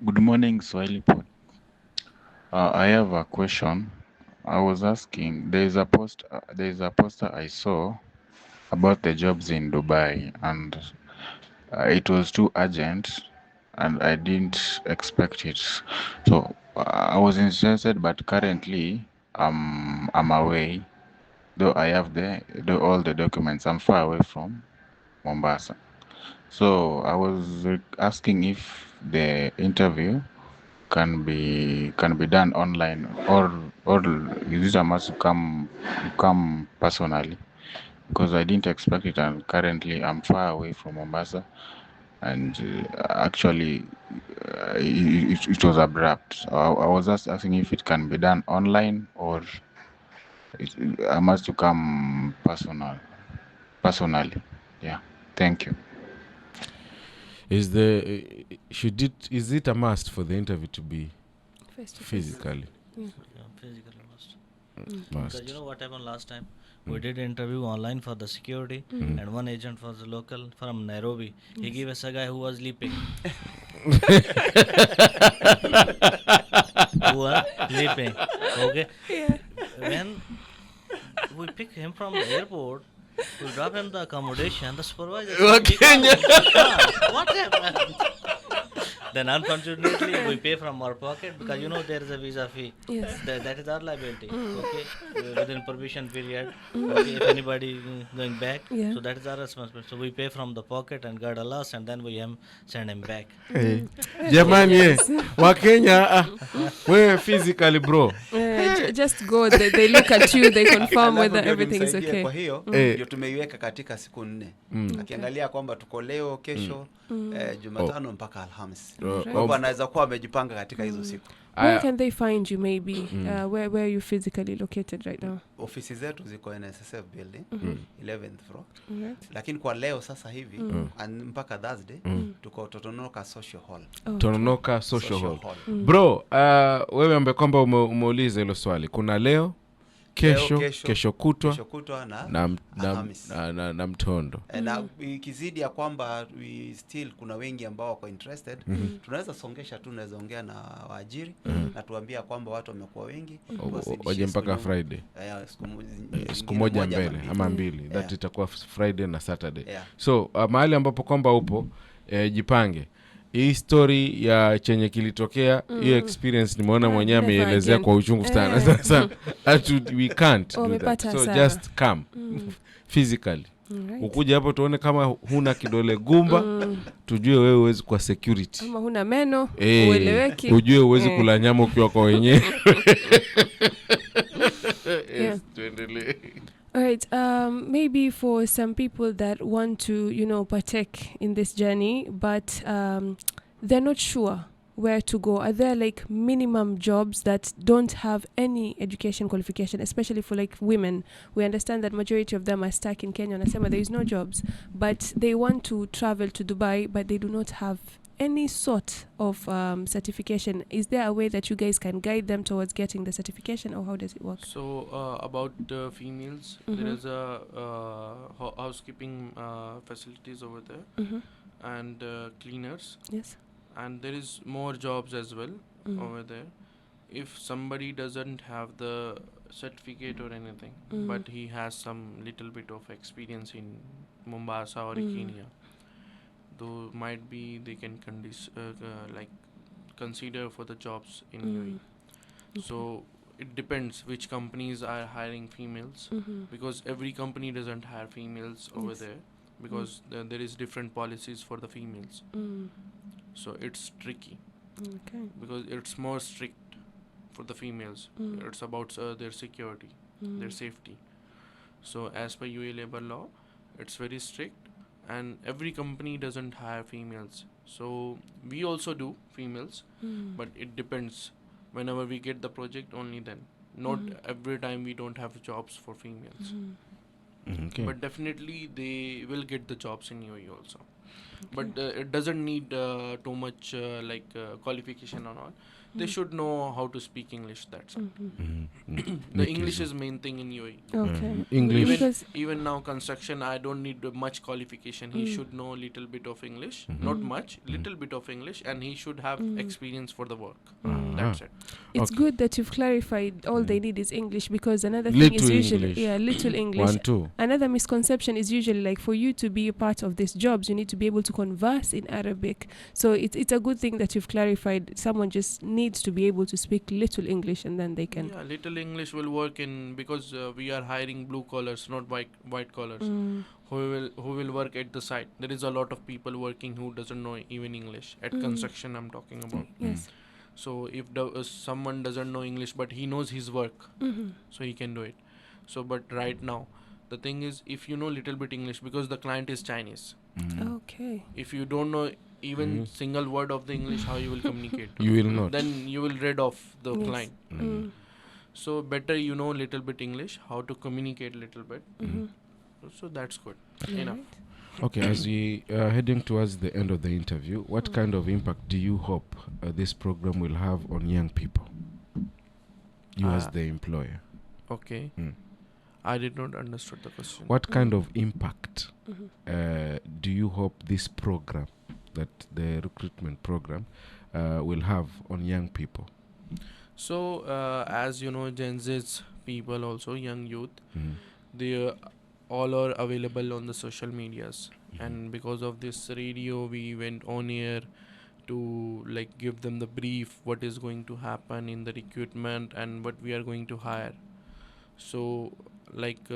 Good morning, Swahili Pod. I have a question. I was asking, there is a poster I saw about the jobs in Dubai, and it was too urgent, and I didn't expect it. So I was interested, but currently I'm away. Though I have all the documents, I'm far away from Mombasa. So I was asking if the interview can be done online, or is it a must come personally? Because I didn't expect it, and currently I'm far away from Mombasa, and actually it was abrupt. So I was just asking if it can be done online, or I must come personally. Yeah, thank you. Is it a must for the interview to be physically? Yeah, physically must. Must. Because you know what happened last time? We did an interview online for the security, and one agent was local from Nairobi. He gave us a guy who was sleeping. Okay. Yeah. When we pick him from the airport, we drop him the accommodation. The supervisor said, "What happened?" Then unfortunately we pay from our pocket because there is a visa fee. Yes. That is our liability. Okay, within provision period. Okay, if anybody going back, Yeah. so that is our responsibility. So we pay from the pocket and God allows, and then we send him back. Jamani, Wakenya, wewe physically bro. Just go. They look at you. They confirm Alafu whether ndio everything is nimsaidie. okay. Kwa hiyo Eh. ndio tumeiweka katika siku 4. Akiangalia kwamba tuko leo, kesho, Jumatano mpaka Alhamisi. Kwa hivyo anaweza kuwa amejipanga katika hizo siku. Where can they find you maybe? Where are you physically located right now? Ofisi zetu ziko NSSF building, 11th floor. Alright. Lakini kwa leo sasa hivi mpaka Thursday tuko Totonoka Social Hall. Tononoka Social Hall. Bro, wewe ambaye kwamba umeuliza hilo swali. Kuna leo, kesho kutwa na mtondo. Na ikizidi ya kwamba we still kuna wengi ambao wako interested, tunaweza songesha tu, tunaweza ongea na waajiri na tuambia kwamba watu wamekuwa wengi, waje mpaka Friday. Siku moja mbele ama mbili. That itakuwa Friday na Saturday. So mahali ambapo kwamba upo, jipange. Hii story ya chenye kilitokea, hiyo experience nimeona mwenyewe ameelezea kwa uchungu sana. Sasa we can't do that. So just come physically. Ukuje hapo tuone kama huna kidole gumba, tujue wewe uwezi kwa security. Kama huna meno, ueleweki. Ujue uwezi kula nyama ukiwa kwa wenyewe. Yes, tuendelee. All right. Maybe for some people that want to, partake in this journey, but they're not sure where to go. Are there like minimum jobs that don't have any education qualification, especially for like women? We understand that majority of them are stuck in Kenya. Nasema there is no jobs, but they want to travel to Dubai, but they do not have any sort of certification. Is there a way that you guys can guide them towards getting the certification, or how does it work? So about females, there is a housekeeping facilities over there, and cleaners. Yes. And there is more jobs as well over there. If somebody doesn't have the certificate or anything, but he has some little bit of experience in Mombasa or Kenya, though might be they can consider for the jobs in UAE. So it depends which companies are hiring females, because every company doesn't hire females over there, because there is different policies for the females. So it's tricky. Okay. Because it's more strict for the females. It's about their security, their safety. So as per UAE labor law, it's very strict, and every company doesn't hire females. So we also do females, but it depends. Whenever we get the project, only then. Not every time we don't have jobs for females. Okay. But definitely they will get the jobs in UAE also. But it doesn't need too much qualification or all. They should know how to speak English, that's all. The English is main thing in UAE. Okay. English. Even now construction, I don't need much qualification. He should know little bit of English, not much, little bit of English, and he should have experience for the work. That's it. It's good that you've clarified all they need is English, because another thing is usually little English. 1, 2. Another misconception is usually like, for you to be a part of these jobs, you need to be able to converse in Arabic. So it's a good thing that you've clarified. Someone just needs to be able to speak little English, and then they can. Yeah, little English will work because we are hiring blue collars, not white collars. Who will work at the site. There is a lot of people working who doesn't know even English at construction. I'm talking about. Yes. So if someone doesn't know English but he knows his work, so he can do it. So but right now the thing is, if you know little bit English, because the client is Chinese, Okay. if you don't know even single word of the English, how you will communicate? You will not. Then you will read off the Yes. client. So better you know little bit English, how to communicate little bit. So that's good enough. Okay, as we are heading towards the end of the interview, what kind of impact do you hope this program will have on young people? You as the employer. Okay. I did not understood the question. What kind of impact do you hope this program, that the recruitment program, will have on young people? So, as you know, Gen Z's people also, young youth, they all are available on the social medias. And because of this radio, we went on air to like give them the brief what is going to happen in the recruitment and what we are going to hire. So like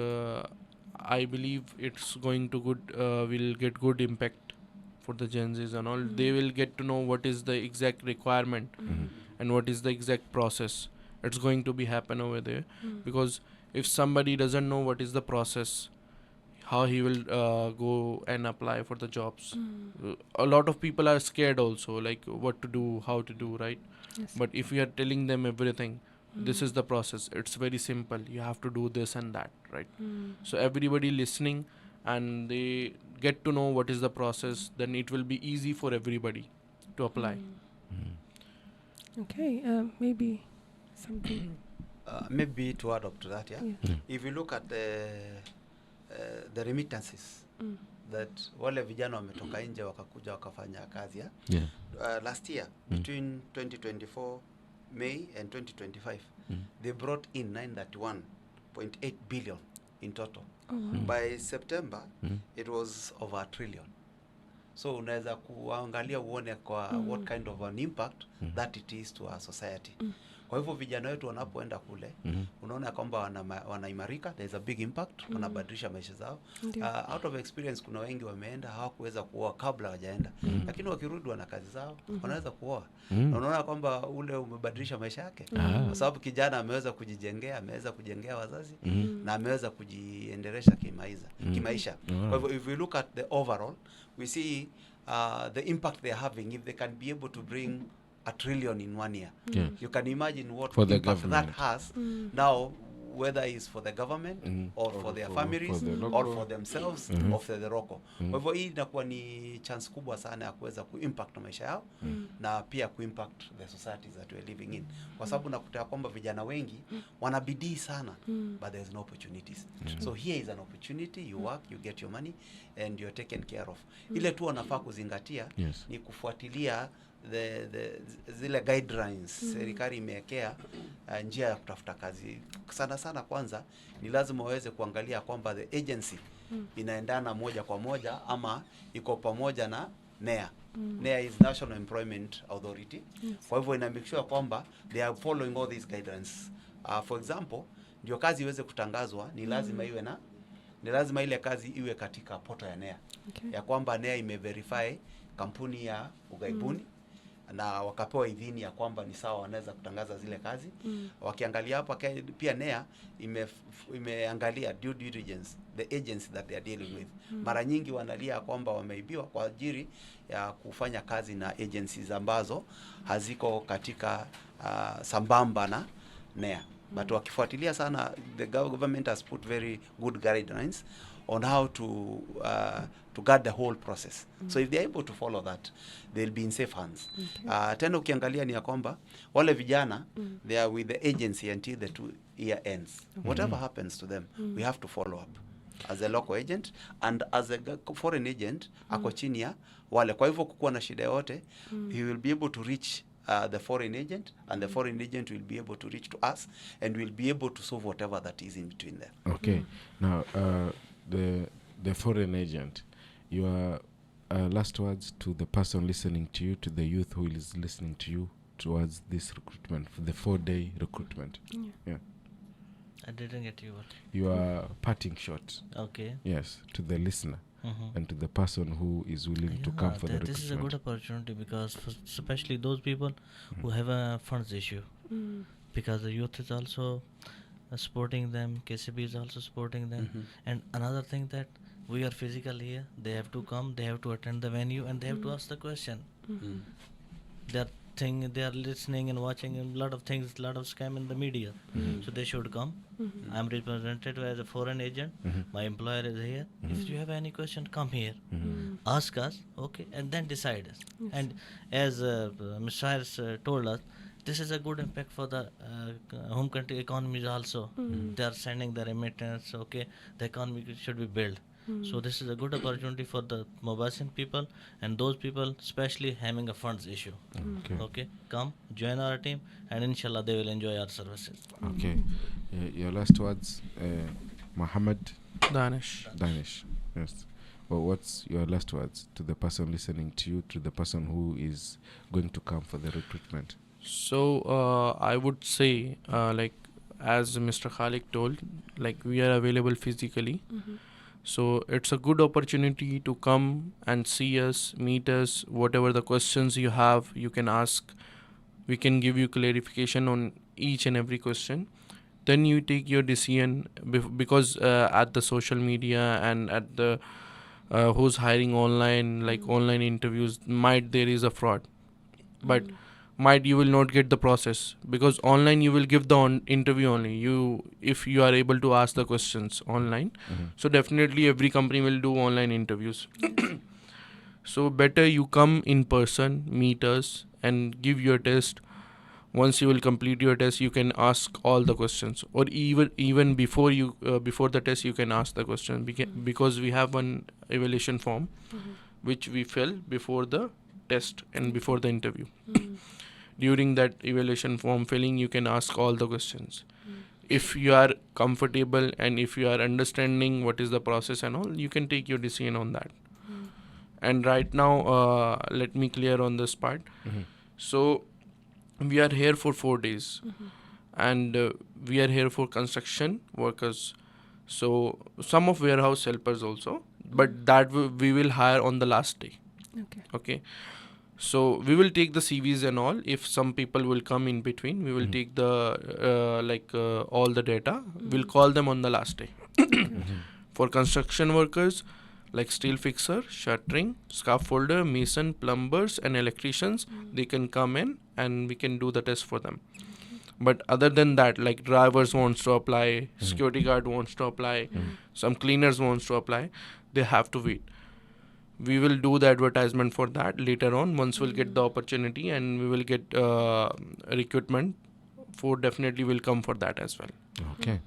I believe it's going to good will get good impact for the Gen Zs and all. They will get to know what is the exact requirement and what is the exact process. It's going to be happen over there, because if somebody doesn't know what is the process, how he will go and apply for the jobs. A lot of people are scared also, like what to do, how to do, right? Yes. But if we are telling them everything, this is the process, it's very simple, you have to do this and that, right? So everybody listening and they get to know what is the process, then it will be easy for everybody to apply. Okay, maybe something. Maybe to add up to that, yeah. Yeah. If you look at the remittances that wale vijana wametoka nje wakakuja wakafanya kazi, yeah? Yeah. Last year between 2024 May and 2025 they brought in 931.8 billion in total. By September it was over $1 trillion. So unaweza kuangalia uone kwa what kind of an impact that it is to our society. Kwa hivyo vijana wetu wanapoenda kule unaona kwamba wanaimarika, there is a big impact, wanabadilisha maisha zao. Out of experience kuna wengi wameenda hawakuweza kuoa kabla hawajaenda, lakini wakirudi wana kazi zao, wanaweza kuoa. Na unaona kwamba ule umebadilisha maisha yake, kwa sababu kijana ameweza kujijengea, ameweza kujengea wazazi na ameweza kujiendelesha kimaisha. Kwa hivyo if we look at the overall, we see the impact they are having. If they can be able to bring $1 trillion in 1 year, you can imagine what For the impact that government. has now, whether it's for the government or for their families for the or local. for themselves or for the local. Kwa hivyo hii inakuwa ni chance kubwa sana ya kuweza kuimpact maisha yao na pia kuimpact the societies that we're living in, kwa sababu nakuta kwamba vijana wengi wanabidii sana but there's no opportunities. So here is an opportunity, you work, you get your money and you're taken care of. Ile tu wanafaa kuzingatia ni kufuatilia zile guidelines serikali imewekea njia ya kutafuta kazi. Sana kwanza ni lazima waweze kuangalia kwamba the agency inaendana moja kwa moja ama iko pamoja na NEA. NEA is National Employment Authority. Kwa hivyo ina make sure kwamba they are following all these guidelines. For example, ndio kazi iweze kutangazwa ni lazima iwe na ile kazi iwe katika portal ya NEA. Ya kwamba NEA imeverify kampuni ya ugaibuni na wakapewa idhini ya kwamba ni sawa wanaweza kutangaza zile kazi. Wakiangalia hapa pia NEA imeangalia due diligence, the agency that they are dealing with. Mara nyingi wanalia kwamba wameibiwa kwa ajili ya kufanya kazi na agencies ambazo haziko katika sambamba na NEA. But wakifuatilia sana, the government has put very good guidelines on how to guard the whole process. So if they are able to follow that, they'll be in safe hands. Tena ukiangalia ni ya kwamba wale vijana they are with the agency until the 2-year ends. Whatever happens to them, we have to follow up as a local agent and as a foreign agent ako chini ya wale. Kwa hivyo kukuwa na shida yote, he will be able to reach the foreign agent and the foreign agent will be able to reach to us and will be able to solve whatever that is in between there. Okay. Now, the foreign agent, your last words to the person listening to you, to the youth who is listening to you towards this recruitment, for the 4-day recruitment. Yeah. I didn't get you. What? Your parting shot. Okay. Yes, to the listener and to the person who is willing to come for the recruitment. This is a good opportunity because especially those people who have a funds issue, because the youth is also supporting them, KCB is also supporting them, and another thing that we are physically here, they have to come, they have to attend the venue and they have to ask the question. They are listening and watching a lot of things, a lot of scam in the media. So they should come. I'm represented as a foreign agent. My employer is here. If you have any question, come here. Ask us, okay, and then decide us. And as Mr. Cyrus told us, this is a good impact for the home country economies also. They are sending the remittance, okay, the economy should be built. So this is a good opportunity for the Mombasian people and those people especially having a funds issue. Okay, come, join our team and inshallah they will enjoy our services. Okay. Your last words, Mohammed? Danish. Danish, yes. Well, what's your last words to the person listening to you, to the person who is going to come for the recruitment? So I would say, like as Mr. Khalik told, like we are available physically. So it's a good opportunity to come and see us, meet us. Whatever the questions you have, you can ask. We can give you clarification on each and every question. Then you take your decision because at the social media and at the who's hiring online, like online interviews, might there is a fraud, but might you will not get the process, because online you will give the interview only you if you are able to ask the questions online. So definitely every company will do online interviews. So better you come in person, meet us and give your test. Once you will complete your test, you can ask all the questions, or even before you before the test you can ask the question, because we have one evaluation form which we fill before the test and before the interview. During that evaluation form filling, you can ask all the questions. If you are comfortable and if you are understanding what is the process and all, you can take your decision on that. And right now, let me clear on this part. So we are here for 4 days, and we are here for construction workers. So some of warehouse helpers also, but that we will hire on the last day. Okay. So we will take the CVs and all. If some people will come in between, we will take the all the data. We'll call them on the last day. For construction workers, like steel fixer, shuttering, scaffolder, mason, plumbers, and electricians, they can come in and we can do the test for them. But other than that, like drivers wants to apply, security guard wants to apply, some cleaners wants to apply, they have to wait. We will do the advertisement for that later on once we'll get the opportunity, and we will get recruitment for, definitely will come for that as well. Okay.